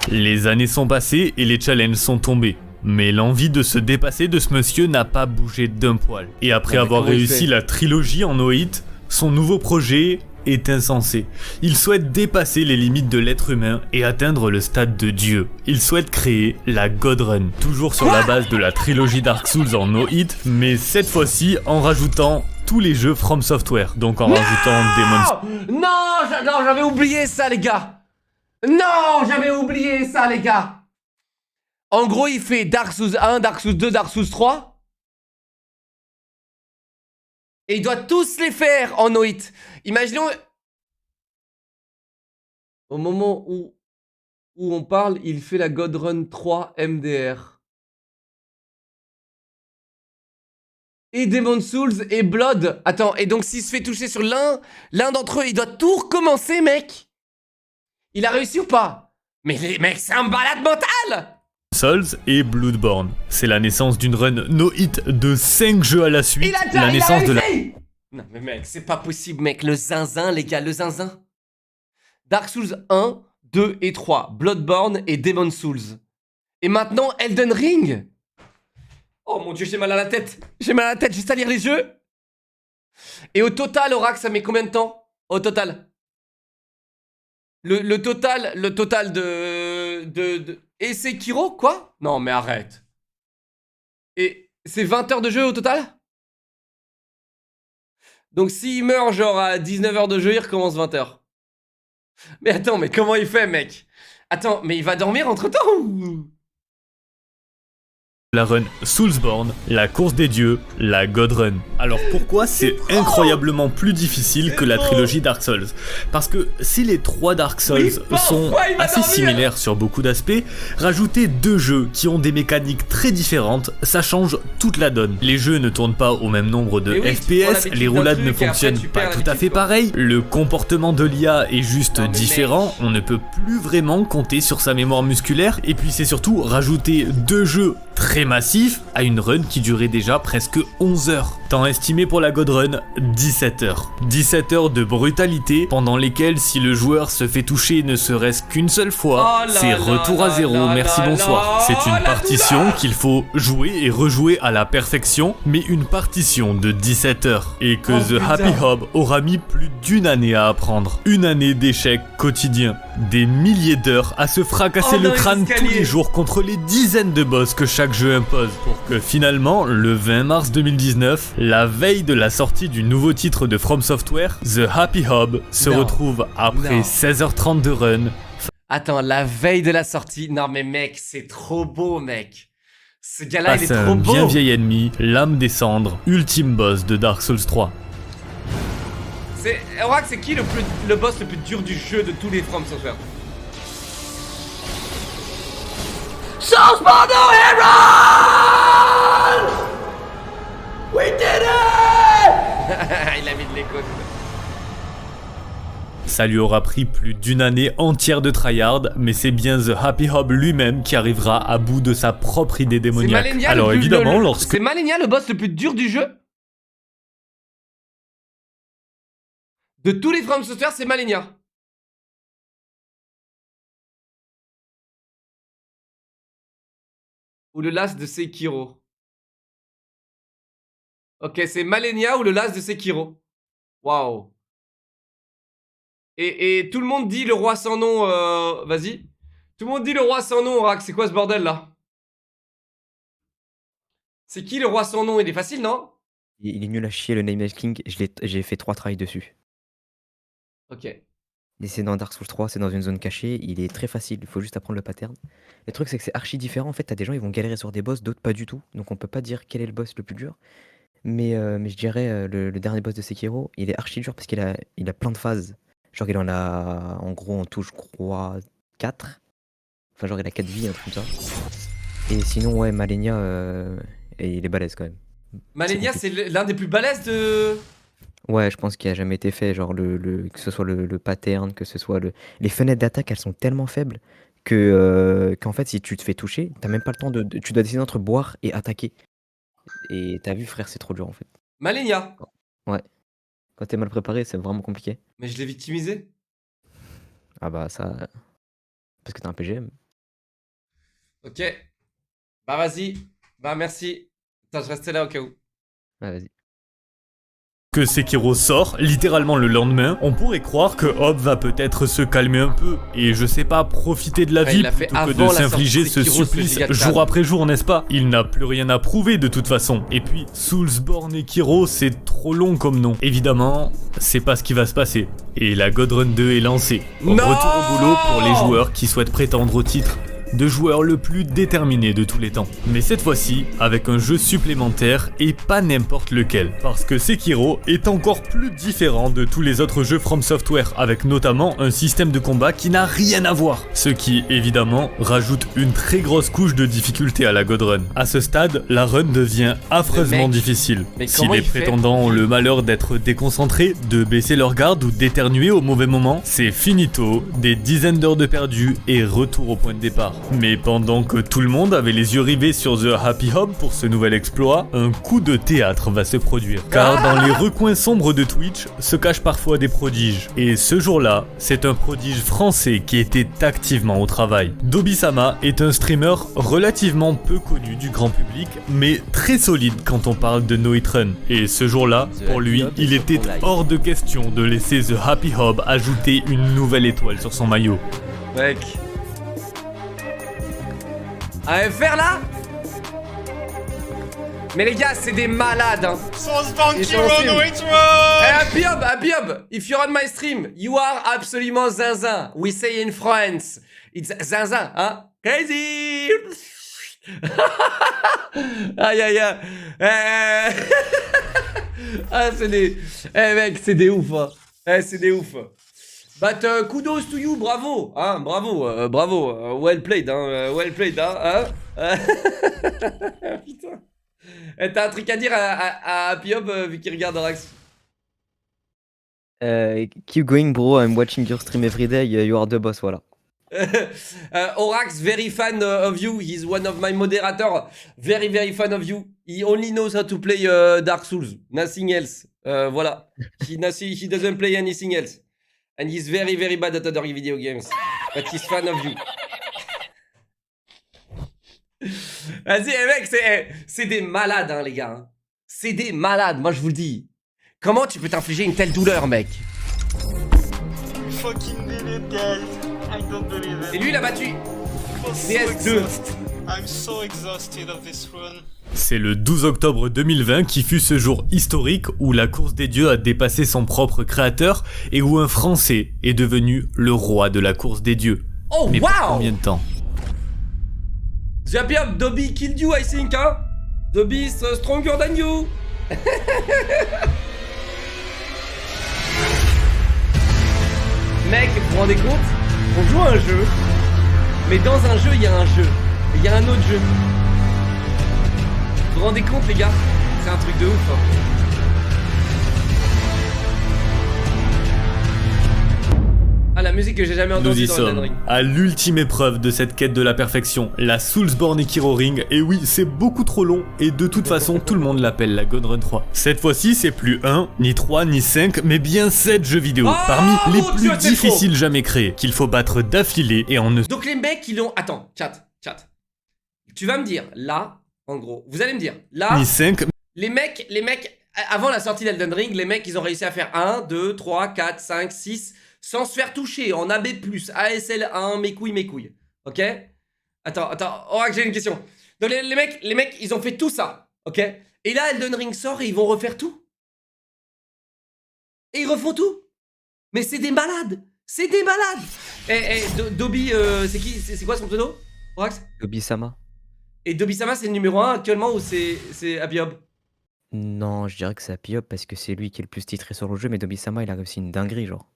Speaker 2: Les années sont passées et les challenges sont tombés. Mais l'envie de se dépasser de ce monsieur n'a pas bougé d'un poil. Et après avoir réussi la trilogie en no hit, son nouveau projet est insensé. Il souhaite dépasser les limites de l'être humain et atteindre le stade de Dieu. Il souhaite créer la God Run, toujours sur la base de la trilogie Dark Souls en no hit, mais cette fois-ci en rajoutant tous les jeux From Software, donc en rajoutant Demon's...
Speaker 1: Non, j'avais oublié ça les gars. Non, j'avais oublié ça les gars. En gros, il fait Dark Souls 1, Dark Souls 2, Dark Souls 3. Et il doit tous les faire en no hit. Imaginons... Au moment où on parle, il fait la God Run 3 MDR. Et Demon's Souls et Blood. Attends, et donc s'il se fait toucher sur l'un d'entre eux, il doit tout recommencer, mec. Il a réussi ou pas? Mais les mecs, c'est un malade mental!
Speaker 2: Souls et Bloodborne. C'est la naissance d'une run no hit de 5 jeux à la suite. La naissance de la...
Speaker 1: Non mais mec, c'est pas possible mec, le zinzin les gars, le zinzin. Dark Souls 1, 2 et 3, Bloodborne et Demon's Souls. Et maintenant Elden Ring. Oh mon dieu, j'ai mal à la tête. J'ai mal à la tête, juste à lire les jeux. Et au total, Orax, ça met combien de temps? Au total. Le total de... Et Sekiro, quoi? Non, mais arrête. Et c'est 20 heures de jeu au total? Donc s'il meurt genre à 19 heures de jeu, il recommence 20 heures. Mais attends, mais comment il fait, mec? Attends, mais il va dormir entre-temps ou...
Speaker 2: La run Soulsborne, la course des dieux, la God Run. Alors pourquoi c'est incroyablement plus difficile que la trilogie Dark Souls? Parce que si les 3 Dark Souls sont assez similaires sur beaucoup d'aspects, rajouter 2 jeux qui ont des mécaniques très différentes, ça change toute la donne. Les jeux ne tournent pas au même nombre de FPS, les roulades ne fonctionnent pas tout à fait pareil, le comportement de l'IA est juste différent, on ne peut plus vraiment compter sur sa mémoire musculaire, et puis c'est surtout rajouter 2 jeux très massif à une run qui durait déjà presque 11 heures. Temps estimé pour la God Run, 17 heures. 17 heures de brutalité pendant lesquelles si le joueur se fait toucher ne serait-ce qu'une seule fois,
Speaker 1: Oh là
Speaker 2: c'est
Speaker 1: là
Speaker 2: retour à
Speaker 1: là
Speaker 2: zéro,
Speaker 1: là
Speaker 2: merci
Speaker 1: là
Speaker 2: bonsoir.
Speaker 1: là,
Speaker 2: C'est une
Speaker 1: la
Speaker 2: partition qu'il faut jouer et rejouer à la perfection, mais une partition de 17 heures. Et que
Speaker 1: Oh,
Speaker 2: The
Speaker 1: putain.
Speaker 2: Happy Hob aura mis plus d'une année à apprendre. Une année d'échecs quotidiens. Des milliers d'heures à se fracasser
Speaker 1: Oh,
Speaker 2: le
Speaker 1: dans les
Speaker 2: crâne tous
Speaker 1: escaliers.
Speaker 2: les jours contre les dizaines de boss que chaque jeu impose. Pour que finalement, le 20 mars 2019, la veille de la sortie du nouveau titre de From Software, The Happy Hob se
Speaker 1: Non.
Speaker 2: retrouve après
Speaker 1: Non.
Speaker 2: 16h30 de run.
Speaker 1: Attends, la veille de la sortie. Non, mais mec, c'est trop beau, mec. Ce gars-là, il est
Speaker 2: Face à
Speaker 1: trop
Speaker 2: un
Speaker 1: beau.
Speaker 2: bien vieil ennemi, l'âme des cendres, ultime boss de Dark Souls 3.
Speaker 1: Orax, c'est qui le boss le plus dur du jeu de tous les From Software?
Speaker 3: Souls Mono Heron! We did it!
Speaker 1: Il a mis de l'écho.
Speaker 2: Ça lui aura pris plus d'une année entière de tryhard, mais c'est bien The Happy Hob lui-même qui arrivera à bout de sa propre idée
Speaker 1: C'est
Speaker 2: démoniaque.
Speaker 1: Malenia
Speaker 2: Alors
Speaker 1: le plus,
Speaker 2: évidemment, lorsque...
Speaker 1: C'est Malenia le boss le plus dur du jeu? De tous les From Software, c'est Malenia. Ou le last de Sekiro. Ok, c'est Malenia ou le last de Sekiro. Waouh. Et tout le monde dit le roi sans nom. Vas-y. Tout le monde dit le roi sans nom, Orax. C'est quoi ce bordel là? C'est qui le roi sans nom? Il est facile, non?
Speaker 4: Il est nul à chier le Nameless King, j'ai fait 3 tries dessus.
Speaker 1: Ok.
Speaker 4: Et c'est dans Dark Souls 3, c'est dans une zone cachée, il est très facile, il faut juste apprendre le pattern. Le truc c'est que c'est archi différent, en fait t'as des gens ils vont galérer sur des boss, d'autres pas du tout, donc on peut pas dire quel est le boss le plus dur. Mais je dirais le dernier boss de Sekiro, il est archi dur parce qu'il a plein de phases. Genre il en a en gros en tout je crois 4. Enfin genre il a 4 vies, un truc comme ça. Et sinon ouais Malenia, et il est balèze quand même.
Speaker 1: Malenia,
Speaker 4: C'est
Speaker 1: c'est l'un des plus balèzes de.
Speaker 4: Ouais, je pense qu'il a jamais été fait, genre que ce soit le pattern, que ce soit les fenêtres d'attaque, elles sont tellement faibles qu'en fait, si tu te fais toucher, t'as même pas le temps tu dois décider entre boire et attaquer. Et t'as vu, frère, c'est trop dur en fait.
Speaker 1: Malenia.
Speaker 4: Ouais. Quand t'es mal préparé, c'est vraiment compliqué.
Speaker 1: Mais je l'ai victimisé.
Speaker 4: Ah bah ça, parce que t'es un PGM.
Speaker 1: Ok. Bah vas-y. Bah merci. Attends, je restais là au cas où.
Speaker 4: Ouais, vas-y.
Speaker 2: que Sekiro sort, littéralement le lendemain, on pourrait croire que Hob va peut-être se calmer un peu et je sais pas, profiter de la
Speaker 1: Ouais,
Speaker 2: vie
Speaker 1: il l'a fait
Speaker 2: plutôt que
Speaker 1: avant
Speaker 2: de
Speaker 1: la
Speaker 2: s'infliger
Speaker 1: sortie
Speaker 2: ce
Speaker 1: de Sekiro, ce
Speaker 2: supplice
Speaker 1: giga
Speaker 2: jour
Speaker 1: crâne.
Speaker 2: après jour, n'est-ce pas? Il n'a plus rien à prouver de toute façon. Et puis, Soulsborne et Kiro, c'est trop long comme nom. Évidemment, c'est pas ce qui va se passer. Et la God Run 2 est lancée.
Speaker 1: Non
Speaker 2: Retour au boulot pour les joueurs qui souhaitent prétendre au titre de joueur le plus déterminé de tous les temps. Mais cette fois-ci, avec un jeu supplémentaire et pas n'importe lequel. Parce que Sekiro est encore plus différent de tous les autres jeux From Software, avec notamment un système de combat qui n'a rien à voir. Ce qui, évidemment, rajoute une très grosse couche de difficulté à la God Run. À ce stade, la run devient affreusement
Speaker 1: mec,
Speaker 2: difficile.
Speaker 1: mais
Speaker 2: Si
Speaker 1: comment
Speaker 2: les
Speaker 1: il fait
Speaker 2: prétendants ont le malheur d'être déconcentrés, de baisser leur garde ou d'éternuer au mauvais moment, c'est finito, des dizaines d'heures de perdu et retour au point de départ. Mais pendant que tout le monde avait les yeux rivés sur The Happy Hob pour ce nouvel exploit, un coup de théâtre va se produire. Car dans les recoins sombres de Twitch se cachent parfois des prodiges. Et ce jour-là, c'est un prodige français qui était activement au travail. Dobby-sama est un streamer relativement peu connu du grand public, mais très solide quand on parle de No Hit Run. Et ce jour-là, pour lui, il était hors de question de laisser The Happy Hob ajouter une nouvelle étoile sur son maillot.
Speaker 1: Mec. AFR là? Mais les gars, c'est des malades hein. Ils sont en stream. Hey, Happy Hob, if you're on my stream, you are absolument zinzin. We say in France, it's zinzin, hein? Crazy. Aïe aïe aïe. Ah, c'est des... Eh mec, c'est des ouf hein. Eh, c'est des ouf. But kudos to you, bravo, hein, bravo, well played, hein, Putain. Eh, t'as un truc à dire à Happy Hob vu qu'il regarde Orax?
Speaker 4: Keep going bro, I'm watching your stream every day, you are the boss, voilà.
Speaker 1: Orax, very fan of you, he's one of my moderator, very fan of you. he only knows how to play Dark Souls, nothing else. Voilà. He doesn't play anything else. And he's very, very bad at other video games. But he's fan of you. Vas-y, mec, c'est des malades, hein, les gars. Hein. C'est des malades, moi je vous le dis. Comment tu peux t'infliger une telle douleur, mec?
Speaker 5: Fucking did it, guys. I don't believe it.
Speaker 1: Et lui, il a battu
Speaker 5: It was so
Speaker 1: PS2.
Speaker 5: exhausted. I'm so exhausted of this run.
Speaker 2: C'est le 12 octobre 2020 qui fut ce jour historique où la course des dieux a dépassé son propre créateur et où un Français est devenu le roi de la course des dieux.
Speaker 1: Oh,
Speaker 2: Mais pour
Speaker 1: wow!
Speaker 2: combien de temps?
Speaker 1: Japiab, Dobby killed you, I think, hein? Dobby is stronger than you. Mec, vous vous rendez compte? On joue à un jeu, mais dans un jeu, il y a un jeu. Et il y a un autre jeu. Vous vous rendez compte, les gars? C'est un truc de ouf. Hein. Ah, la musique que j'ai jamais
Speaker 2: Nous
Speaker 1: entendue
Speaker 2: y
Speaker 1: dans Elden
Speaker 2: sommes,
Speaker 1: Ring.
Speaker 2: à l'ultime épreuve de cette quête de la perfection, la Soulsborne Ekiro Ring, et oui, c'est beaucoup trop long, et de toute façon, tout le monde l'appelle la God Run 3. Cette fois-ci, c'est plus 1, ni 3, ni 5, mais bien 7 jeux vidéo,
Speaker 1: Oh,
Speaker 2: parmi les
Speaker 1: mon
Speaker 2: plus
Speaker 1: Dieu, c'est
Speaker 2: difficiles jamais créés, qu'il faut battre d'affilée, et en ne...
Speaker 1: Donc les mecs, ils l'ont... Attends, chat. Tu vas me dire, là, en gros, vous allez me dire, là,
Speaker 2: Ni 5,
Speaker 1: les mecs, avant la sortie d'Elden Ring, les mecs, ils ont réussi à faire 1, 2, 3, 4, 5, 6, sans se faire toucher, en AB+, ASL1, mes couilles, ok? Attends, oh, j'ai une question. Donc les mecs, ils ont fait tout ça, ok? Et là, Elden Ring sort et ils vont refaire tout. Et ils refont tout. Mais c'est des malades. C'est des malades. Dobby, c'est qui? C'est quoi son pseudo? Orax?
Speaker 4: Dobby-sama.
Speaker 1: Et Dobby-sama, c'est le numéro 1 actuellement ou c'est Abiob?
Speaker 4: Non, je dirais que c'est Happy Hop parce que c'est lui qui est le plus titré sur le jeu, mais Dobby-sama, il a réussi une dinguerie, genre.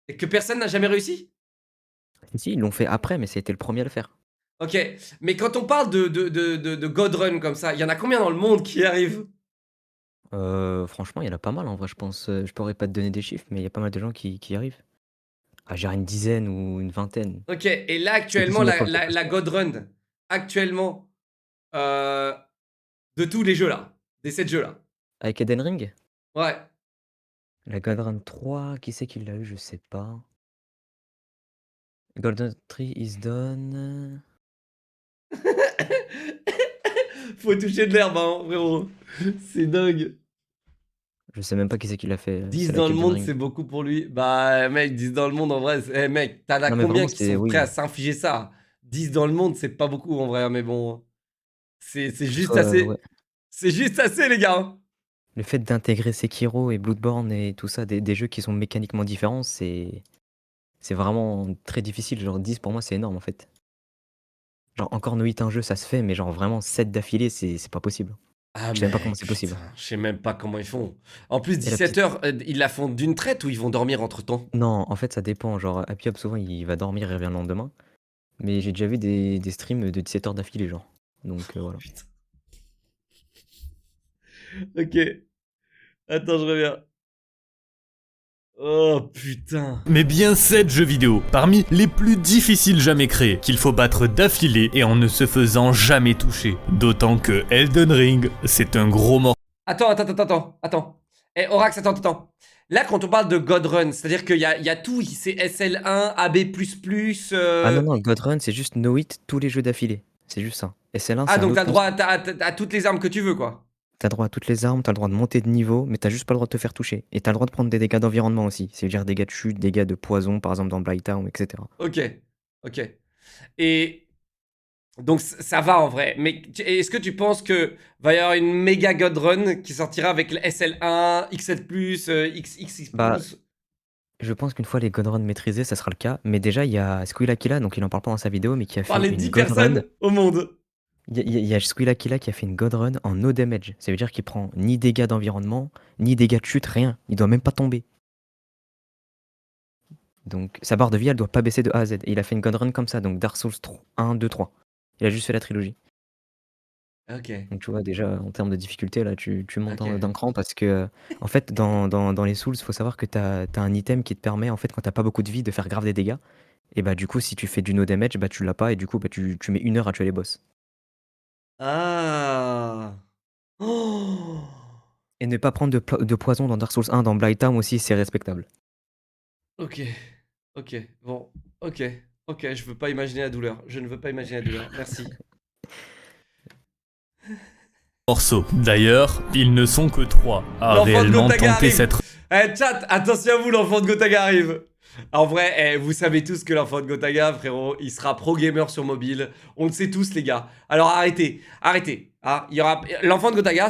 Speaker 1: Et que personne n'a jamais réussi?
Speaker 4: Si, ils l'ont fait après, mais c'était le premier à le faire.
Speaker 1: Ok, mais quand on parle de God Run comme ça, il y en a combien dans le monde qui arrivent?
Speaker 4: Franchement, il y en a pas mal en vrai, je pense. Je pourrais pas te donner des chiffres, mais il y a pas mal de gens qui y arrivent. Ah, j'irais une dizaine ou une vingtaine.
Speaker 1: Ok, et là actuellement,
Speaker 4: C'est plus
Speaker 1: la God Run, actuellement, de tous les jeux là, des 7 jeux là.
Speaker 4: Avec Elden Ring?
Speaker 1: Ouais.
Speaker 4: La God Run 3, qui c'est qui l'a eu? Je sais pas. Golden Tree is done.
Speaker 1: Faut toucher de l'herbe, hein, frérot. C'est dingue.
Speaker 4: Je sais même pas qui c'est qui l'a fait.
Speaker 1: 10
Speaker 4: c'est
Speaker 1: dans le
Speaker 4: laquelle
Speaker 1: monde,
Speaker 4: Elden Ring.
Speaker 1: c'est beaucoup pour lui. Bah, mec, 10 dans le monde, en vrai, eh, mec, t'en as
Speaker 4: Non, mais
Speaker 1: combien
Speaker 4: vraiment,
Speaker 1: qui
Speaker 4: c'est-
Speaker 1: sont
Speaker 4: oui.
Speaker 1: prêts à s'infliger ça? 10 dans le monde, c'est pas beaucoup, en vrai, mais bon. C'est juste assez.
Speaker 4: Ouais.
Speaker 1: C'est juste assez, les gars. Hein.
Speaker 4: Le fait d'intégrer Sekiro et Bloodborne et tout ça, des jeux qui sont mécaniquement différents, c'est vraiment très difficile. Genre 10 pour moi, c'est énorme en fait. Genre encore no hit un jeu, ça se fait, mais genre vraiment 7 d'affilée, c'est pas possible.
Speaker 1: Ah,
Speaker 4: Je sais même pas
Speaker 1: mec,
Speaker 4: comment c'est possible.
Speaker 1: putain, je sais même pas comment ils font. En plus,
Speaker 4: Et la
Speaker 1: 17 heures, ils la font d'une traite ou ils vont dormir entre temps?
Speaker 4: Non, en fait, ça dépend. Genre, Happy Hop, souvent, il va dormir et revient le lendemain. Mais j'ai déjà vu des streams de 17 heures d'affilée, genre. Donc voilà.
Speaker 1: Putain. Ok. Attends, je reviens. Oh putain.
Speaker 2: mais bien 7 jeux vidéo, parmi les plus difficiles jamais créés, qu'il faut battre d'affilée et en ne se faisant jamais toucher. D'autant que Elden Ring, c'est un gros morceau.
Speaker 1: Attends. Eh, Orax, attends. Là, quand on parle de God Run, c'est-à-dire qu'il y a tout, c'est SL1, AB++.
Speaker 4: Ah non, God Run, c'est juste no hit tous les jeux d'affilée. C'est juste ça. SL1,
Speaker 1: Ah,
Speaker 4: c'est un
Speaker 1: donc
Speaker 4: autre
Speaker 1: t'as le droit
Speaker 4: concept.
Speaker 1: à toutes les armes que tu veux, quoi.
Speaker 4: T'as le droit à toutes les armes, t'as le droit de monter de niveau, mais t'as juste pas le droit de te faire toucher. Et t'as le droit de prendre des dégâts d'environnement aussi. C'est-à-dire dégâts de chute, dégâts de poison, par exemple dans Blighttown, etc.
Speaker 1: Ok. Et donc ça va en vrai. Mais est-ce que tu penses que va y avoir une méga God Run qui sortira avec le SL1, XL+, XX+?
Speaker 4: Bah, Je pense qu'une fois les God Run maîtrisés, ça sera le cas. Mais déjà, il y a Squealakila, donc il en parle pas dans sa vidéo, mais qui a fait
Speaker 1: Par les
Speaker 4: une
Speaker 1: 10
Speaker 4: God Run.
Speaker 1: personnes au monde.
Speaker 4: Il y a Squealakila qui a fait une God Run en no damage. Ça veut dire qu'il prend ni dégâts d'environnement, ni dégâts de chute, rien. Il doit même pas tomber. Donc sa barre de vie, elle doit pas baisser de A à Z. Et il a fait une God Run comme ça, donc Dark Souls 3, 1, 2, 3. Il a juste fait la trilogie.
Speaker 1: Ok.
Speaker 4: Donc tu vois, déjà, en termes de difficulté, là, tu montes
Speaker 1: Ok.
Speaker 4: d'un cran parce que, en fait, dans les Souls, il faut savoir que t'as un item qui te permet, en fait, quand t'as pas beaucoup de vie, de faire grave des dégâts. Et bah, du coup, si tu fais du no damage, bah, tu l'as pas, et du coup, bah, tu mets 1 heure à tuer les boss.
Speaker 1: Ah. Oh.
Speaker 4: Et ne pas prendre de poison dans Dark Souls 1, dans Blighttown aussi, c'est respectable.
Speaker 1: Ok. Ok. Bon. Ok. Ok. Je veux pas imaginer la douleur. Je ne veux pas imaginer la douleur. Merci.
Speaker 2: morceaux. D'ailleurs, ils ne sont que 3 à
Speaker 1: L'enfant de
Speaker 2: réellement
Speaker 1: Gotaga
Speaker 2: tenter
Speaker 1: arrive.
Speaker 2: cette
Speaker 1: Chat, attention à vous, l'enfant de Gotaga arrive. En vrai, vous savez tous que l'enfant de Gotaga, frérot, il sera pro gamer sur mobile. On le sait tous, les gars. Alors arrêtez. Hein. L'enfant de Gotaga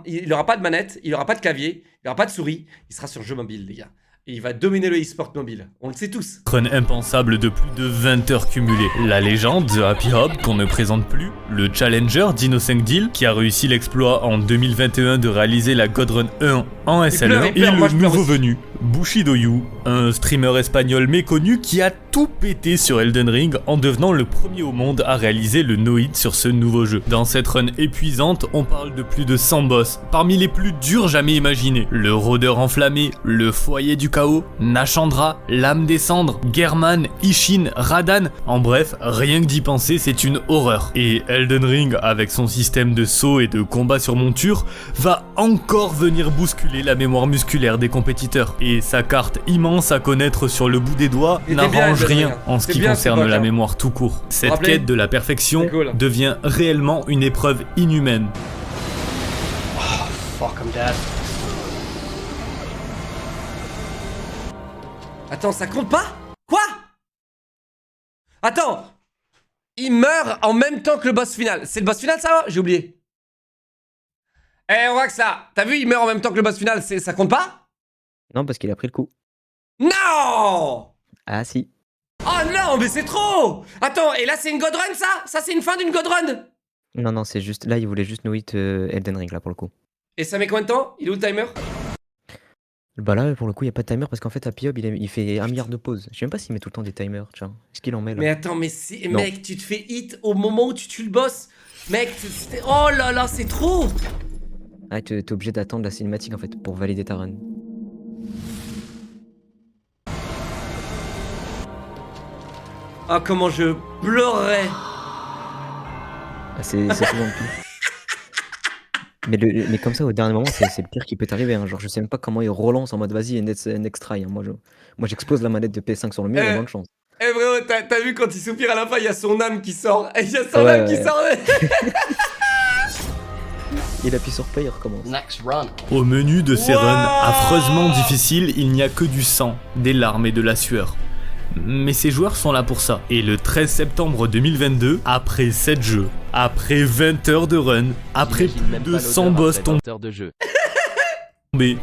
Speaker 1: il n'aura pas de manette, il n'aura pas de clavier, il n'aura pas de souris. Il sera sur jeu mobile, les gars. Et il va dominer le e-sport mobile. On le sait tous.
Speaker 2: run impensable de plus de 20 heures cumulées. La légende, The Happy Hob, qu'on ne présente plus, le challenger Dino5Deal, qui a réussi l'exploit en 2021 de réaliser la God Run 1 en SL1,
Speaker 1: pleure,
Speaker 2: et
Speaker 1: moi,
Speaker 2: le
Speaker 1: je pleure
Speaker 2: nouveau
Speaker 1: aussi.
Speaker 2: venu, Bushidoyu, un streamer espagnol méconnu qui a tout pété sur Elden Ring en devenant le premier au monde à réaliser le no-hit sur ce nouveau jeu. Dans cette run épuisante, on parle de plus de 100 boss, parmi les plus durs jamais imaginés. Le rôdeur enflammé, le foyer du chaos, Nashandra, l'âme des cendres, German, Ishin, Radan, en bref, rien que d'y penser c'est une horreur. Et Elden Ring, avec son système de saut et de combat sur monture, va encore venir bousculer la mémoire musculaire des compétiteurs. Et sa carte immense à connaître sur le bout des doigts
Speaker 1: Il était bien,
Speaker 2: n'arrange
Speaker 1: Elden
Speaker 2: rien
Speaker 1: Ring.
Speaker 2: en ce
Speaker 1: C'est
Speaker 2: qui
Speaker 1: bien,
Speaker 2: concerne
Speaker 1: c'est
Speaker 2: la
Speaker 1: pas
Speaker 2: mémoire tout court. Cette
Speaker 1: rappelez
Speaker 2: quête de la perfection
Speaker 1: C'est cool.
Speaker 2: devient réellement une épreuve inhumaine.
Speaker 6: Fuck, I'm dead.
Speaker 1: Attends, ça compte pas? Quoi? Attends. Il meurt en même temps que le boss final. C'est le boss final, ça? J'ai oublié. Eh, on voit que ça. T'as vu, il meurt en même temps que le boss final. Ça compte pas?
Speaker 4: Non, parce qu'il a pris le coup.
Speaker 1: Non!
Speaker 4: Ah si.
Speaker 1: Oh non, mais c'est trop! Attends, et là, c'est une God Run, ça? Ça, c'est une fin d'une God Run?
Speaker 4: Non, c'est juste... Là, il voulait juste no hit Elden Ring, là, pour le coup.
Speaker 1: Et ça met combien de temps? Il est où le timer?
Speaker 4: Bah là, pour le coup, il n'y a pas de timer, parce qu'en fait, Happy Hob, il fait 1 milliard de pauses. Je sais même pas s'il met tout le temps des timers, tiens. Est-ce qu'il en met, là?
Speaker 1: Mais attends, mais si...
Speaker 4: Non.
Speaker 1: Mec, tu te fais hit au moment où tu tues le boss. Mec, oh là là, c'est trop!
Speaker 4: Ah, t'es obligé d'attendre la cinématique, en fait, pour valider ta run.
Speaker 1: Ah, comment je pleurerais!
Speaker 4: Ah, c'est souvent le pire. Mais comme ça, au dernier moment, c'est le pire qui peut t'arriver. Hein. Genre, je sais même pas comment il relance en mode vas-y, next try. Hein. Moi, j'explose la manette de PS5 sur le mur, et bonne chance.
Speaker 1: Eh frérot, t'as vu quand il soupire à la fin, il y a son âme qui sort. Il y a son âme qui sort.
Speaker 4: Il appuie sur play, il recommence.
Speaker 6: Next run.
Speaker 2: Au menu de ces
Speaker 1: Wow.
Speaker 2: runs affreusement difficiles, il n'y a que du sang, des larmes et de la sueur. Mais ces joueurs sont là pour ça. Et le 13 septembre 2022, après 7 jeux, après 20 heures de run, après plus de 100 boss tombés,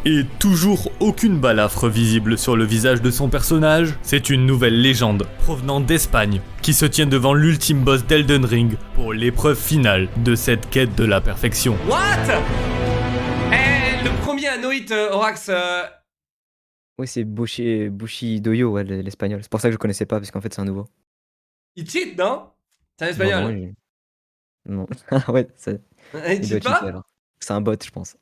Speaker 2: et toujours aucune balafre visible sur le visage de son personnage, c'est une nouvelle légende provenant d'Espagne qui se tient devant l'ultime boss d'Elden Ring pour l'épreuve finale de cette quête de la perfection.
Speaker 1: What? Eh, le premier à no hit, Orax.
Speaker 4: Oui, c'est Bushidoyo, ouais, l'espagnol. C'est pour ça que je connaissais pas, parce qu'en fait, c'est un nouveau.
Speaker 1: Il cheat, non? C'est un
Speaker 4: Non,
Speaker 1: espagnol.
Speaker 4: non. Ah ouais,
Speaker 1: Il
Speaker 4: il doit
Speaker 1: cheat
Speaker 4: cheater
Speaker 1: pas?
Speaker 4: alors. C'est un bot, je pense.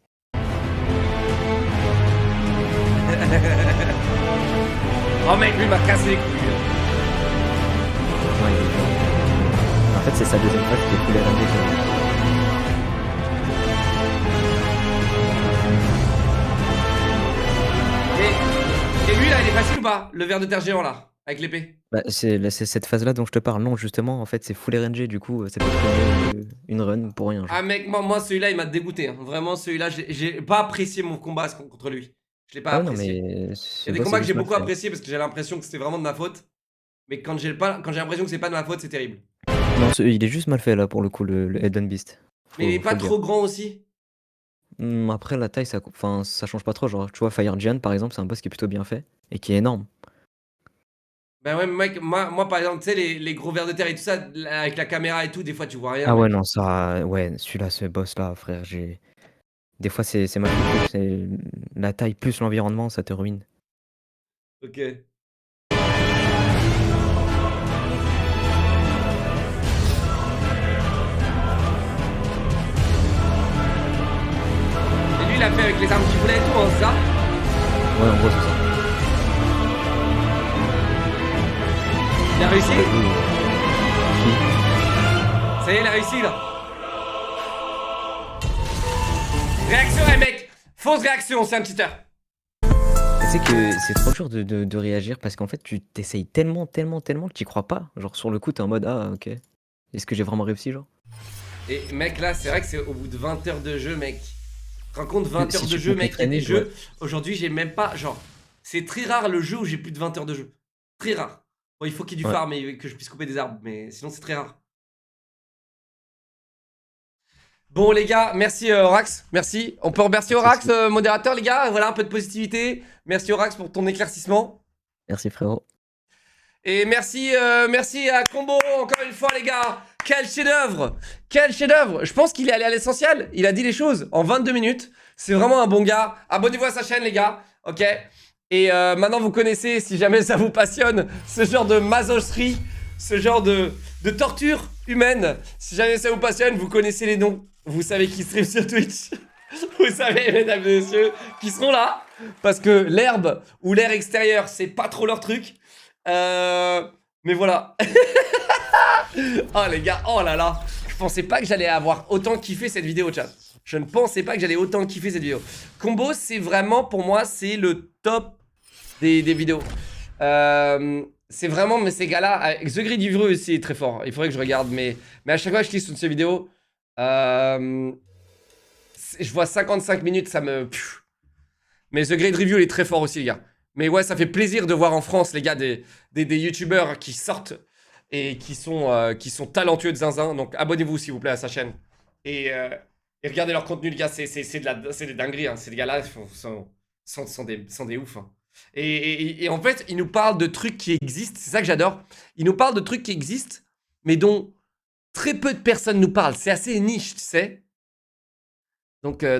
Speaker 1: Oh mec, lui il m'a cassé les couilles.
Speaker 4: Ouais, il est fort. En fait, c'est sa deuxième phase qui est coulée à
Speaker 1: Et lui là, il est facile ou pas? Le ver de terre géant là, avec l'épée.
Speaker 4: Bah, c'est cette phase-là dont je te parle. Non, justement, en fait, c'est full RNG, du coup, ça peut te une run pour rien. Genre.
Speaker 1: Ah mec, moi celui-là il m'a dégoûté. Hein. Vraiment, celui-là, j'ai pas apprécié mon combat contre lui. Je l'ai pas
Speaker 4: Ah non,
Speaker 1: apprécié.
Speaker 4: mais.
Speaker 1: Il y a des combats que j'ai beaucoup appréciés parce que j'ai l'impression que c'était vraiment de ma faute. Mais quand j'ai l'impression que c'est pas de ma faute, c'est terrible.
Speaker 4: Non, il est juste mal fait là pour le coup, le Elden Beast.
Speaker 1: Mais il est pas
Speaker 4: le dire.
Speaker 1: trop grand aussi.
Speaker 4: Après, la taille, ça change pas trop. Genre, tu vois, Fire Giant par exemple, c'est un boss qui est plutôt bien fait et qui est énorme.
Speaker 1: Ben ouais, mec, moi par exemple, tu sais, les gros vers de terre et tout ça, avec la caméra et tout, des fois tu vois rien.
Speaker 4: Ah
Speaker 1: mec.
Speaker 4: ouais, non, ça. Ouais, celui-là, ce boss-là, frère, j'ai. Des fois, c'est mal fait. C'est la taille plus l'environnement, ça te ruine.
Speaker 1: Ok. Et lui, il a fait avec les armes qu'il voulait et tout, hein, c'est ça?
Speaker 4: Ouais, en gros, c'est ça.
Speaker 1: Il a réussi?
Speaker 4: Qui
Speaker 1: Ça y est, il a réussi là. Réaction, mec. Fausse réaction, c'est un cheater.
Speaker 4: Tu sais que c'est trop dur de réagir parce qu'en fait, tu t'essayes tellement que tu crois pas. Genre, sur le coup, t'es en mode, ah, ok. Est-ce que j'ai vraiment réussi, genre?
Speaker 1: Et mec, là, c'est vrai que c'est au bout de 20 heures de jeu, mec. Tu te rends compte, 20 heures
Speaker 4: Si
Speaker 1: de
Speaker 4: tu
Speaker 1: jeu,
Speaker 4: peux
Speaker 1: mec, il y a des
Speaker 4: t'entraîner,
Speaker 1: jeux. Aujourd'hui, j'ai même pas. Genre, c'est très rare le jeu où j'ai plus de 20 heures de jeu. Très rare. Bon, il faut qu'il y ait du
Speaker 4: Ouais.
Speaker 1: farm et que je puisse couper des arbres, mais sinon, c'est très rare. Bon, les gars, merci Orax. Merci. On peut remercier Orax, modérateur, les gars. Voilà, un peu de positivité. Merci Orax pour ton éclaircissement.
Speaker 4: Merci, frérot.
Speaker 1: Et merci, merci à Combo, encore une fois, les gars. Quel chef-d'œuvre! Quel chef-d'œuvre! Je pense qu'il est allé à l'essentiel. Il a dit les choses en 22 minutes. C'est vraiment un bon gars. Abonnez-vous à sa chaîne, les gars. Ok? Et maintenant, vous connaissez, si jamais ça vous passionne, ce genre de masochisme, ce genre de torture humaine. Si jamais ça vous passionne, vous connaissez les noms. Vous savez qui stream sur Twitch. Vous savez, mesdames et messieurs, qui seront là. Parce que l'herbe ou l'air extérieur, c'est pas trop leur truc. Mais voilà. Oh les gars, oh là là. Je pensais pas que j'allais avoir autant kiffé cette vidéo, chat. Je ne pensais pas que j'allais autant kiffer cette vidéo. Combo, c'est vraiment, pour moi, c'est le top des vidéos. C'est vraiment, mais ces gars-là, The Grid du Vieux aussi est très fort. Il faudrait que je regarde, mais à chaque fois que je clique sur ces vidéos, je vois 55 minutes, ça me... Mais The Great Review, il est très fort aussi, les gars. Mais ouais, ça fait plaisir de voir en France, les gars, des youtubeurs qui sortent et qui sont talentueux de zinzin. Donc abonnez-vous, s'il vous plaît, à sa chaîne. Et regardez leur contenu, les gars, c'est des dingueries. Hein. Ces gars-là sont des oufs. Hein. Et en fait, ils nous parlent de trucs qui existent. C'est ça que j'adore. Ils nous parlent de trucs qui existent, mais dont très peu de personnes nous parlent. C'est assez niche, tu sais. Donc ouais.